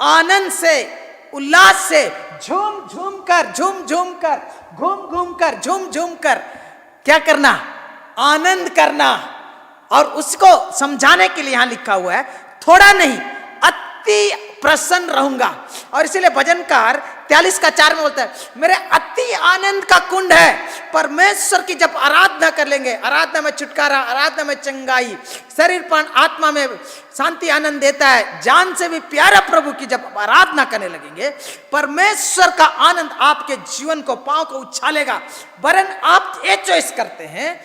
आनंद से, उल्लास से, झूम झूम कर, झूम झूम कर, घूम घूम कर, झूम झूम कर क्या करना, आनंद करना। और उसको समझाने के लिए यहां लिखा हुआ है थोड़ा नहीं, अति प्रसन्न रहूंगा। और इसीलिए भजनकार 43:4 में बोलता है मेरे अति आनंद का कुंड है। परमेश्वर की जब आराधना कर लेंगे, आराधना में छुटकारा, आराधना में चंगाई, शरीर प्राण आत्मा में शांति आनंद देता है। जान से भी प्यारा प्रभु की जब आराधना करने लगेंगे, परमेश्वर का आनंद आपके जीवन को, पांव को उछालेगा। वरन आप ये चॉइस करते हैं,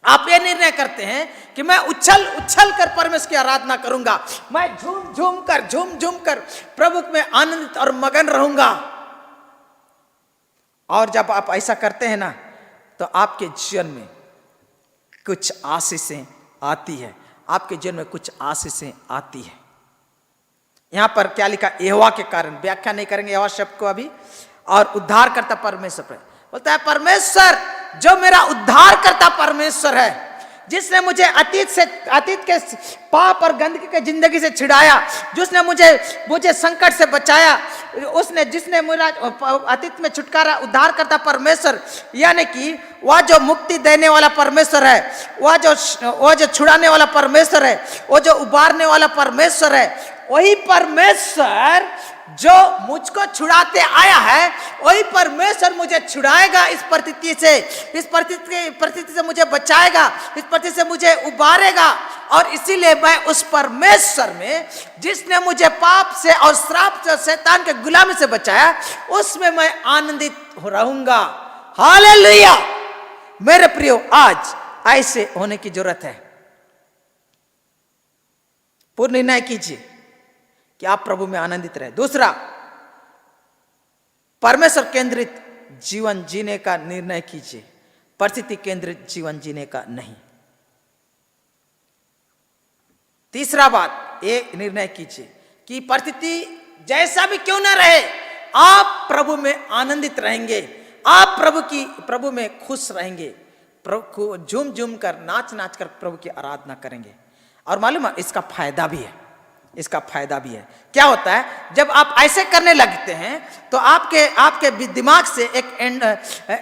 आप ये निर्णय करते हैं कि मैं उछल उछल कर परमेश्वर की आराधना करूंगा, मैं झूम झूम कर प्रभु में आनंदित और मगन रहूंगा। और जब आप ऐसा करते हैं ना, तो आपके जीवन में कुछ आशीषें आती है, आपके जीवन में कुछ आशीषें आती है। यहां पर क्या लिखा, यहोवा के कारण, व्याख्या नहीं करेंगे यहोवा शब्द को अभी। और उद्धार करता परमेश्वर पर बोलता है परमेश्वर जो मेरा उद्धार करता परमेश्वर है, जिसने मुझे अतीत के पाप और गंदगी के जिंदगी से छिड़ाया, जिसने मुझे संकट से बचाया, जिसने मेरा अतीत में छुटकारा, उद्धार करता परमेश्वर, यानी कि वह जो मुक्ति देने वाला परमेश्वर है, वह जो छुड़ाने वाला परमेश्वर है, वो जो उबारने वाला परमेश्वर है, वही परमेश्वर जो मुझको छुड़ाते आया है, वही परमेश्वर मुझे छुड़ाएगा इस परिस्थिति से, इस परिस्थिति से मुझे बचाएगा, इस परिस्थिति से मुझे उबारेगा। और इसीलिए मैं उस परमेश्वर में, जिसने मुझे पाप से और श्राप से, शैतान के गुलामी से बचाया, उसमें मैं आनंदित रहूंगा। हालेलुया। मेरे प्रियो, आज ऐसे होने की जरूरत है। पूर्ण निर्णय कीजिए कि आप प्रभु में आनंदित रहे। दूसरा, परमेश्वर केंद्रित जीवन जीने का निर्णय कीजिए, परिस्थिति केंद्रित जीवन जीने का नहीं। तीसरा बात, ये निर्णय कीजिए कि परिस्थिति जैसा भी क्यों ना रहे, आप प्रभु में आनंदित रहेंगे, आप प्रभु में खुश रहेंगे, प्रभु को झूम झूम कर, नाच नाच कर प्रभु की आराधना करेंगे। और मालूम है इसका फायदा भी है, इसका फायदा भी है। क्या होता है, जब आप ऐसे करने लगते हैं तो आपके दिमाग से एक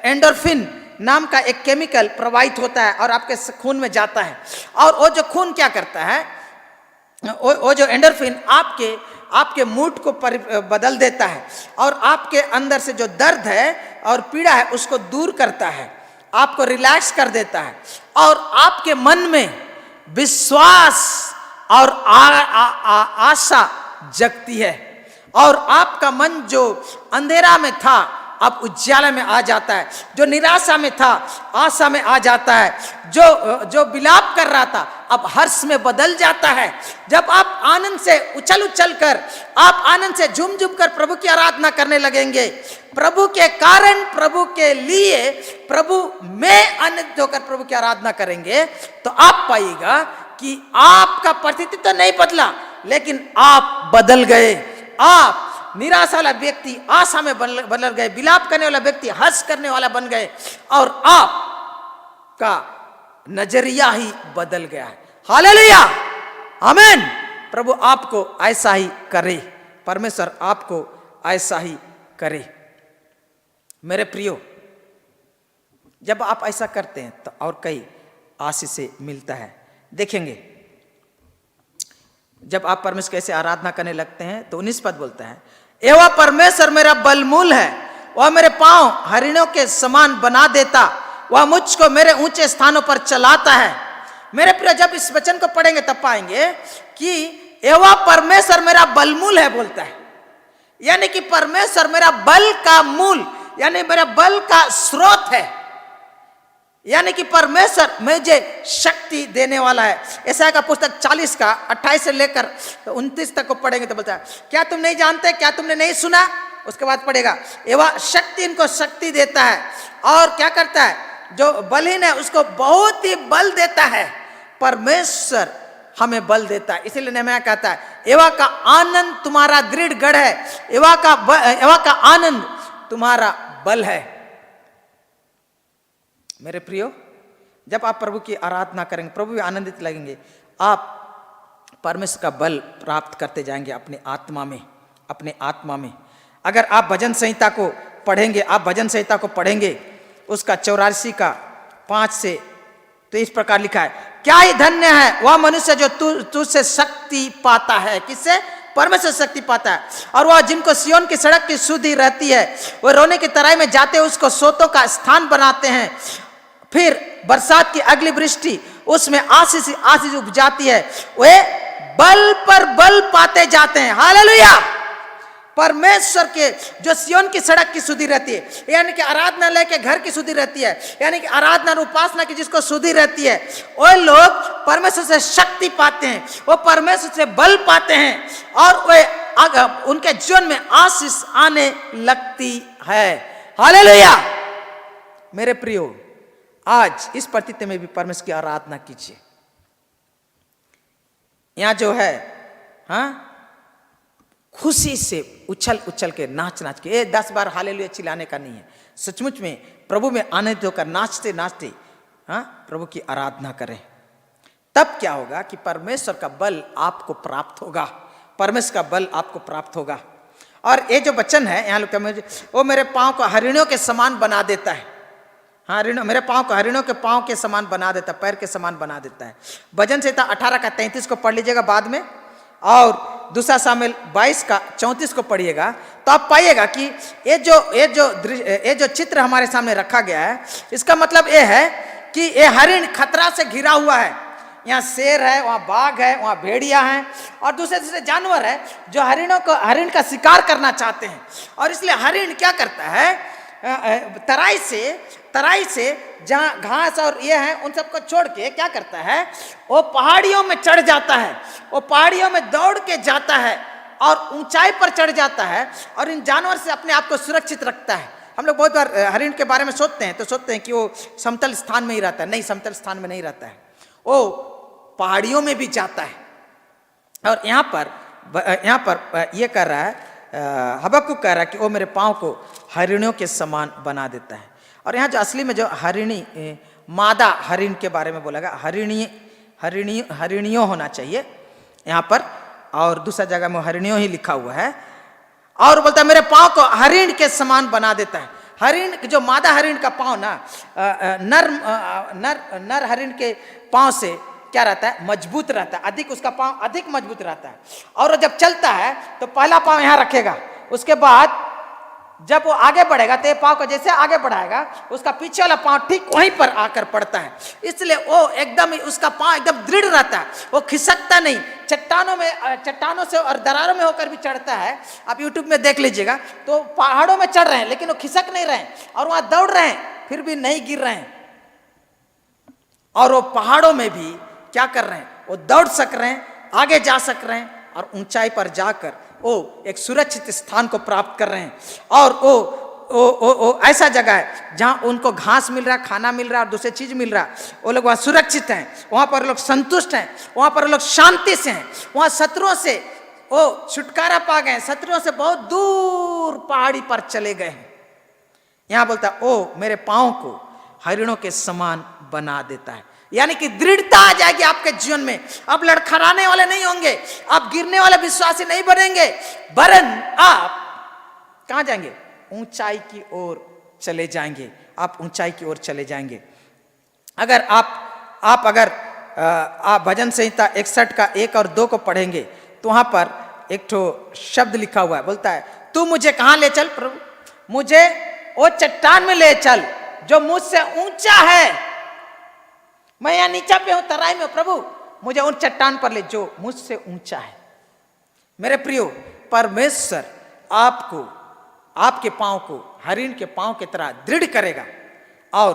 एंडोर्फिन नाम का एक केमिकल प्रवाहित होता है और आपके खून में जाता है। और वो जो खून क्या करता है, वो जो एंडोर्फिन आपके मूड को बदल देता है और आपके अंदर से जो दर्द है और पीड़ा है उसको दूर करता है, आपको रिलैक्स कर देता है। और आपके मन में विश्वास और आशा जगती है, और आपका मन जो अंधेरा में था अब उज्याला में आ जाता है, जो निराशा में था आशा में आ जाता है, जो विलाप कर रहा था अब हर्ष में बदल जाता है। जब आप आनंद से उछल कर, आप आनंद से झूम कर प्रभु की आराधना करने लगेंगे, प्रभु के कारण, प्रभु के लिए, प्रभु में आनंदित होकर प्रभु की आराधना करेंगे, तो आप पाइएगा कि आपका परिस्थिति तो नहीं बदला, लेकिन आप बदल गए, आप निराशा वाला व्यक्ति आशा में बदल गए, विलाप करने वाला व्यक्ति हंस करने वाला बन गए, और आपका नजरिया ही बदल गया है। हालेलुया, आमीन। प्रभु आपको ऐसा ही करे, परमेश्वर आपको ऐसा ही करे। मेरे प्रियो, जब आप ऐसा करते हैं तो और कई आशीष से मिलता है। देखेंगे जब आप परमेश्वर कैसे आराधना करने लगते हैं तो 19 पद बोलता है, एवा परमेश्वर मेरा बलमूल है, वह मेरे पांव हरिणों के समान बना देता, वह मुझको मेरे ऊंचे स्थानों पर चलाता है। मेरे प्रिय, जब इस वचन को पढ़ेंगे तब पाएंगे कि एवा परमेश्वर मेरा बलमूल है बोलता है, यानी कि परमेश्वर मेरा बल का मूल, यानी मेरा बल का स्रोत है, यानी कि परमेश्वर मुझे शक्ति देने वाला है। यशायाह का पुस्तक 40 का 28 से लेकर 29 तक को पढ़ेंगे तो बोलता है, क्या तुम नहीं जानते, क्या तुमने नहीं सुना? उसके बाद पढ़ेगा, एवं शक्ति इनको शक्ति देता है, और क्या करता है, जो बलहीन है उसको बहुत ही बल देता है। परमेश्वर हमें बल देता है। इसीलिए नहम्याह कहता है, एवा का आनंद तुम्हारा दृढ़ गढ़ है, एवा का आनंद तुम्हारा बल है। मेरे प्रियो, जब आप प्रभु की आराधना करेंगे, प्रभु भी आनंदित लगेंगे, आप परमेश्वर का बल प्राप्त करते जाएंगे अपने आत्मा में, अपने आत्मा में। अगर आप भजन संहिता को पढ़ेंगे, आप भजन संहिता को पढ़ेंगे, उसका 84 का 5 से, तो इस प्रकार लिखा है, क्या ही धन्य है वह मनुष्य जो तुझसे शक्ति पाता है। किससे? परमेश्वर शक्ति पाता है। और वह जिनको सियोन की सड़क की सुधि रहती है, वह रोने की तराई में जाते उसको सोतों का स्थान बनाते हैं। फिर बरसात की अगली वृष्टि उसमें आशीष आशीष उपजाती है, वे बल पर बल पाते जाते हैं। हालेलुया। परमेश्वर के जो सियोन की सड़क की सुधि रहती है, यानी कि आराधनालय के घर की सुधि रहती है, यानी कि आराधना और उपासना की जिसको सुधि रहती है, वो लोग परमेश्वर से शक्ति पाते हैं, वो परमेश्वर से बल पाते हैं, और वे उनके जीवन में आशीष आने लगती है। हालेलुया। मेरे प्रियो, आज इस परिस्थिति में भी परमेश्वर की आराधना कीजिए। यहां जो है, हाँ, खुशी से उछल उछल के नाच नाच के, 10 बार हालेलुया चिल्लाने का नहीं है, सचमुच में प्रभु में आनंदित होकर नाचते नाचते, हाँ, प्रभु की आराधना करें। तब क्या होगा कि परमेश्वर का बल आपको प्राप्त होगा, परमेश्वर का बल आपको प्राप्त होगा। और ये जो वचन है यहाँ लोग, वो मेरे पाँव को हरिणों के समान बना देता है। हाँ, मेरे पाँव को हरिणों के पाँव के समान बना देता है, पैर के समान बना देता है। भजन संहिता 18 का 33 को पढ़ लीजिएगा बाद में, और दूसरा सामुएल 22 का 34 को पढ़िएगा, तो आप पाइएगा कि ये जो चित्र हमारे सामने रखा गया है, इसका मतलब ये है कि ये हरिण खतरा से घिरा हुआ है। यहाँ शेर है, वहाँ बाघ है, वहाँ भेड़िया है, और दूसरे दूसरे जानवर है जो हरिण का शिकार करना चाहते हैं। और इसलिए हरिण क्या करता है, तराई से जहाँ घास और ये है उन सबको छोड़ के क्या करता है, वो पहाड़ियों में चढ़ जाता है, वो पहाड़ियों में दौड़ के जाता है और ऊंचाई पर चढ़ जाता है, और इन जानवर से अपने आप को सुरक्षित रखता है। हम लोग बहुत बार हरिण के बारे में सोचते हैं तो सोचते हैं कि वो समतल स्थान में ही रहता है। नहीं, समतल स्थान में नहीं रहता है, वो पहाड़ियों में भी जाता है। और यहाँ पर ये कर रहा है, हबक्कुक कह रहा है कि वो मेरे पाँव को हरिणों के समान बना देता है। और यहाँ जो असली में जो हरिणी, मादा हरिण के बारे में बोला गया, हरिणियों होना चाहिए यहाँ पर, और दूसरा जगह में हरिणियों ही लिखा हुआ है। और बोलता है मेरे पाँव को हरिण के समान बना देता है। हरिण जो मादा हरिण का पाँव ना, नर हरिण के पाँव से क्या रहता है, मजबूत रहता है, अधिक उसका पाँव अधिक मजबूत रहता है। और जब चलता है तो पहला पाँव यहाँ रखेगा, उसके बाद जब वो आगे बढ़ेगा तो ये पाँव को जैसे आगे बढ़ाएगा, उसका पीछे वाला पाँव ठीक वहीं पर आकर पड़ता है। इसलिए वो एकदम ही, उसका पाँव एकदम दृढ़ रहता है, वो खिसकता नहीं। चट्टानों से और दरारों में होकर भी चढ़ता है। आप YouTube में देख लीजिएगा, तो पहाड़ों में चढ़ रहे हैं लेकिन वो खिसक नहीं रहे हैं, और वहाँ दौड़ रहे हैं फिर भी नहीं गिर रहे हैं। और वो पहाड़ों में भी क्या कर रहे हैं, वो दौड़ सक रहे हैं, आगे जा सक रहे हैं, और ऊंचाई पर जाकर वो एक सुरक्षित स्थान को प्राप्त कर रहे हैं। और वो ऐसा जगह है जहां उनको घास मिल रहा है, खाना मिल रहा है, और दूसरी चीज मिल रहा है। वो लोग वहाँ सुरक्षित हैं, वहां पर लोग संतुष्ट हैं, वहां पर लोग शांति से हैं, वहां शत्रुओं से वो छुटकारा पा गए, शत्रुओं से बहुत दूर पहाड़ी पर चले गए हैं। यहां बोलता है ओ मेरे पांव को हरिणों के समान बना देता है, यानी कि दृढ़ता आ जाएगी आपके जीवन में। आप लड़खड़ाने वाले नहीं होंगे, आप गिरने वाले विश्वासी नहीं बनेंगे, वरन आप कहां जाएंगे? ऊंचाई की ओर चले जाएंगे। आप ऊंचाई की ओर चले जाएंगे। अगर आप भजन संहिता 61 का 1 और 2 को पढ़ेंगे तो वहां पर एक ठो शब्द लिखा हुआ है, बोलता है तू मुझे कहां ले चल प्रभु? मुझे वो चट्टान में ले चल जो मुझसे ऊंचा है। मैं यहां नीचा पे हूं, तराई में हूं, प्रभु मुझे उन चट्टान पर ले जो मुझसे ऊंचा है। मेरे प्रियो, परमेश्वर आपको, आपके पांव को हरिण के पांव की तरह दृढ़ करेगा और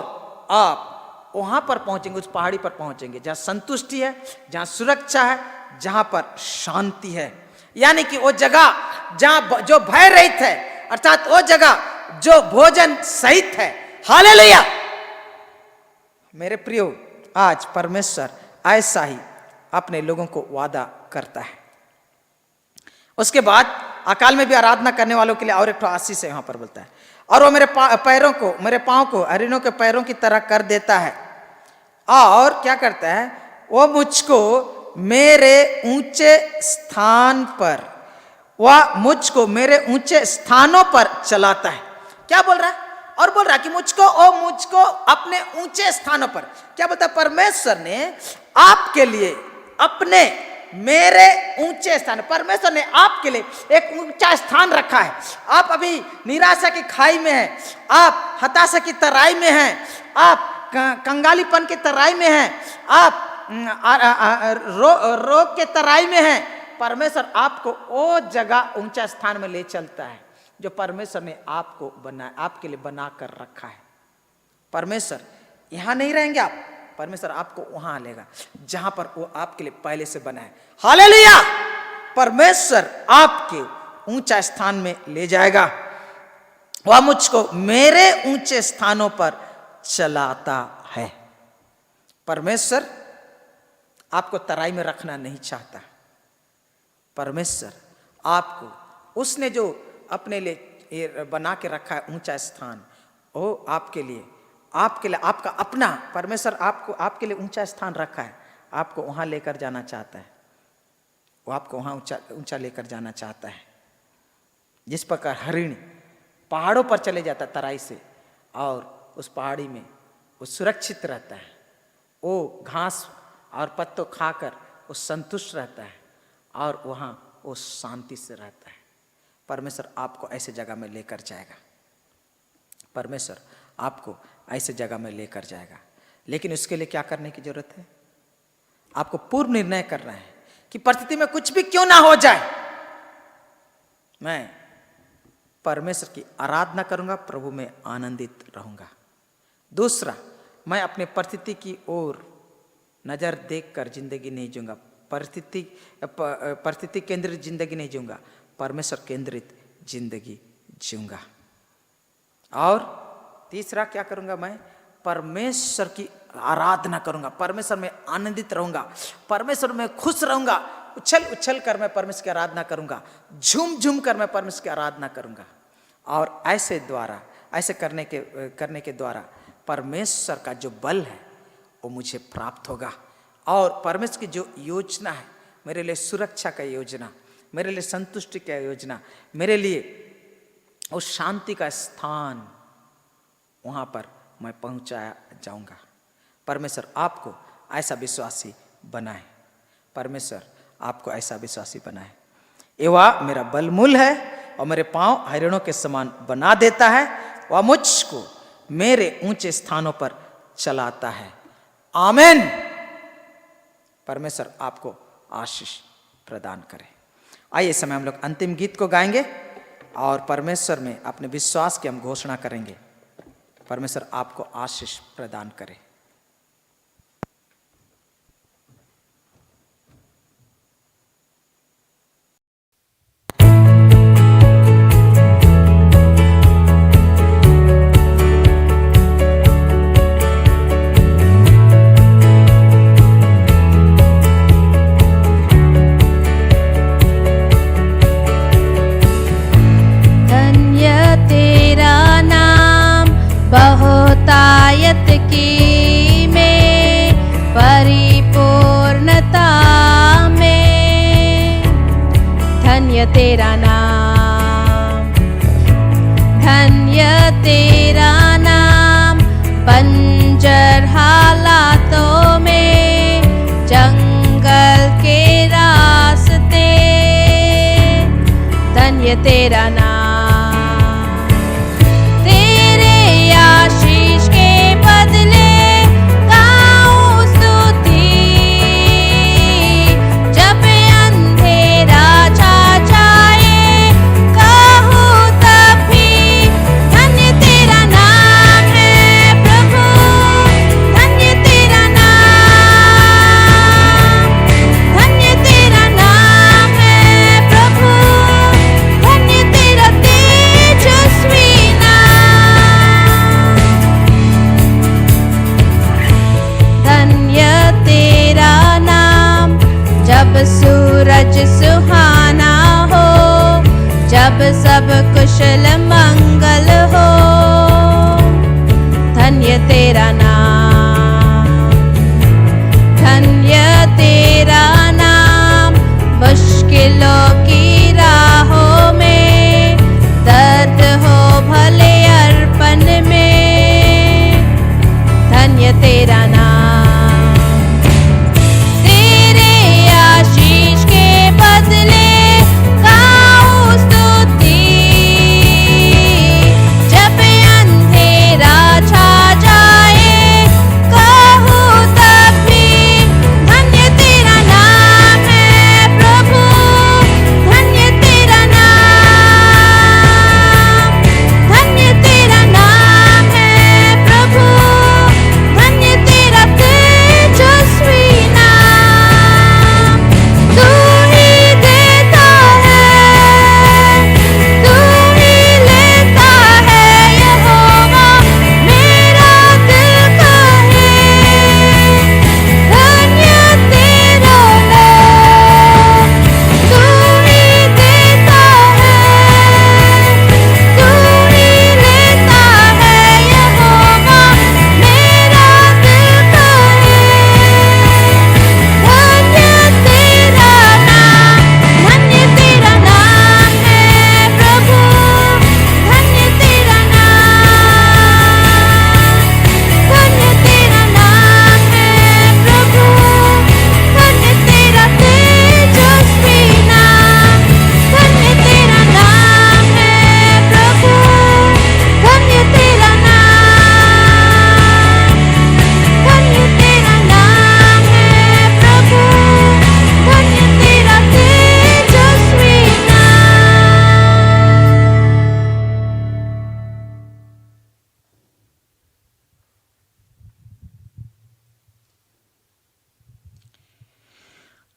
आप वहां पर पहुंचेंगे, उस पहाड़ी पर पहुंचेंगे जहां संतुष्टि है, जहां सुरक्षा है, जहां पर शांति है। यानी कि वो जगह जहां जो भय रहित है, अर्थात वो जगह जो भोजन सहित है। हालेलुया। मेरे प्रियो, आज परमेश्वर ऐसा ही अपने लोगों को वादा करता है। उसके बाद अकाल में भी आराधना करने वालों के लिए और एक तो आशीष है, यहां पर बोलता है और वो मेरे पैरों को, मेरे पांव को हरिणों के पैरों की तरह कर देता है। और क्या करता है? वो मुझको मेरे ऊंचे स्थान पर, वह मुझको मेरे ऊंचे स्थानों पर चलाता है। क्या बोल रहा है? और बोल रहा है कि मुझको अपने ऊंचे स्थानों पर, क्या बोलता है? परमेश्वर ने आपके लिए अपने मेरे ऊंचे स्थान, परमेश्वर ने आपके लिए एक ऊंचा स्थान रखा है। आप अभी निराशा की खाई में हैं, आप हताशा की तराई में हैं, आप कंगालीपन की तराई में हैं, आप रोग के तराई में हैं। परमेश्वर आपको वो जगह ऊंचा स्थान में ले चलता है जो परमेश्वर ने आपको बनाया, आपके लिए बना कर रखा है। परमेश्वर यहां नहीं रहेंगे आप, परमेश्वर आपको वहां लेगा जहां पर वो आपके लिए पहले से बना है। हालेलुया। परमेश्वर आपके ऊंचा स्थान में ले जाएगा। वह मुझको मेरे ऊंचे स्थानों पर चलाता है। परमेश्वर आपको तराई में रखना नहीं चाहता। परमेश्वर आपको, उसने जो अपने लिए बना के रखा है ऊंचा स्थान, वो आपके लिए आपका अपना, परमेश्वर आपको, आपके लिए ऊंचा स्थान रखा है, आपको वहां लेकर जाना चाहता है। वो आपको वहां ऊंचा लेकर जाना चाहता है। जिस प्रकार हरिण पहाड़ों पर चले जाता तराई से और उस पहाड़ी में वो सुरक्षित रहता है, वो घास और पत्तों खाकर वो संतुष्ट रहता है और वहां वो शांति से रहता है। परमेश्वर आपको ऐसे जगह में लेकर जाएगा। परमेश्वर आपको ऐसे जगह में लेकर जाएगा, लेकिन उसके लिए क्या करने की जरूरत है? आपको पूर्व निर्णय करना है कि परिस्थिति में कुछ भी क्यों ना हो जाए, मैं परमेश्वर की आराधना करूंगा, प्रभु में आनंदित रहूंगा। दूसरा, मैं अपने परिस्थिति की ओर नजर देखकर जिंदगी नहीं जीऊंगा, परिस्थिति केंद्रित जिंदगी नहीं जीऊंगा, परमेश्वर केंद्रित जिंदगी जीऊंगा। और तीसरा क्या करूंगा? मैं परमेश्वर की आराधना करूंगा, परमेश्वर में आनंदित रहूंगा, परमेश्वर में खुश रहूंगा। उछल कर मैं परमेश्वर की आराधना करूंगा, झूम कर मैं परमेश्वर की आराधना करूंगा। और ऐसे करने के द्वारा परमेश्वर का जो बल है वो मुझे प्राप्त होगा। और परमेश्वर की जो योजना है मेरे लिए, सुरक्षा का योजना, मेरे लिए संतुष्टि का योजना, मेरे लिए उस शांति का स्थान, वहां पर मैं पहुंचाया जाऊंगा। परमेश्वर आपको ऐसा विश्वासी बनाए, परमेश्वर आपको ऐसा विश्वासी बनाए। एवा मेरा बलमूल है और मेरे पांव हरिणों के समान बना देता है। वह मुझको मेरे ऊंचे स्थानों पर चलाता है। आमीन। परमेश्वर आपको आशीष प्रदान करे। आइए समय हम लोग अंतिम गीत को गाएंगे और परमेश्वर में अपने विश्वास की हम घोषणा करेंगे। परमेश्वर आपको आशीष प्रदान करे। तेरा नाम, धन्य तेरा नाम। बंजर हालातों में, जंगल के रास्ते, धन्य तेरा नाम। तेरे आशीष के बदले गाऊं स्तुति, जब अंधेरा छा जाए कहूँ तब भी धन्य तेरा नाम है प्रभु, धन्य तेरा नाम, धन्य तेरा नाम है प्रभु, धन्य तेरा तेजस्वी नाम, धन्य तेरा नाम। जब सूरज सुहाना हो, जब सब कुशल मंगल हो, धन्य तेरा नाम, धन्य तेरा नाम। मुश्किलों की राहों में, दर्द हो भले अर्पण में, धन्य तेरा नाम। तेरे आशीष के बदले गाऊं स्तुति, जब अंधेरा छा जाए कहूँ तब भी धन्य तेरा नाम है प्रभु, धन्य तेरा नाम, धन्य तेरा नाम है प्रभु, धन्य तेरा तेजस्वी नाम। तू ही देता है, तू ही लेता है यहोवा, मेरा दिल कहे धन्य तेरा नाम। तू ही देता है, तू ही लेता है यहोवा, मेरा दिल कहे धन्य तेरा नाम, धन्य तेरा नाम है प्रभु, धन्य तेरा नाम, धन्य तेरा नाम है प्रभु, धन्य तेरा तेजस्वी नाम, धन्य तेरा नाम है प्रभु, धन्य तेरा नाम, धन्य तेरा नाम है प्रभु, धन्य तेरा तेजस्वी नाम।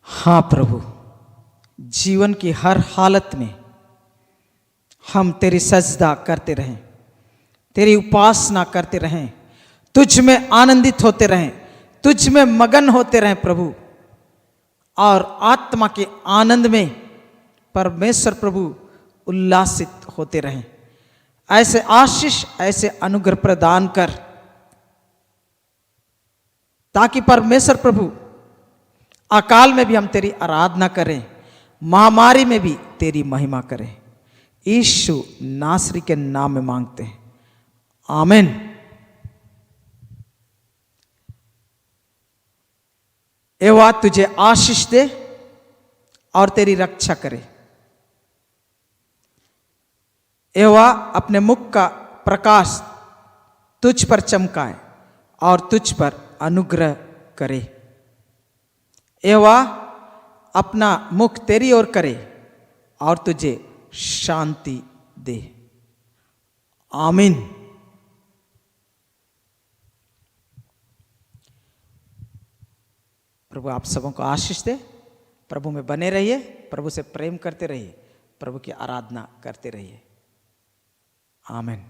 हाँ प्रभु, जीवन की हर हालत में हम तेरी सजदा करते रहें, तेरी उपासना करते रहें, तुझ में आनंदित होते रहें, तुझ में मगन होते रहें प्रभु। और आत्मा के आनंद में परमेश्वर प्रभु उल्लासित होते रहें। ऐसे आशीष, ऐसे अनुग्रह प्रदान कर, ताकि परमेश्वर प्रभु अकाल में भी हम तेरी आराधना करें, महामारी में भी तेरी महिमा करें। यीशु नासरी के नाम में मांगते हैं, आमीन। यहोवा तुझे आशीष दे और तेरी रक्षा करे। यहोवा अपने मुख का प्रकाश तुझ पर चमकाए और तुझ पर अनुग्रह करे। यहोवा अपना मुख तेरी ओर करे और तुझे शांति दे। आमीन। प्रभु आप सबों को आशीष दे। प्रभु में बने रहिए, प्रभु से प्रेम करते रहिए, प्रभु की आराधना करते रहिए। आमीन।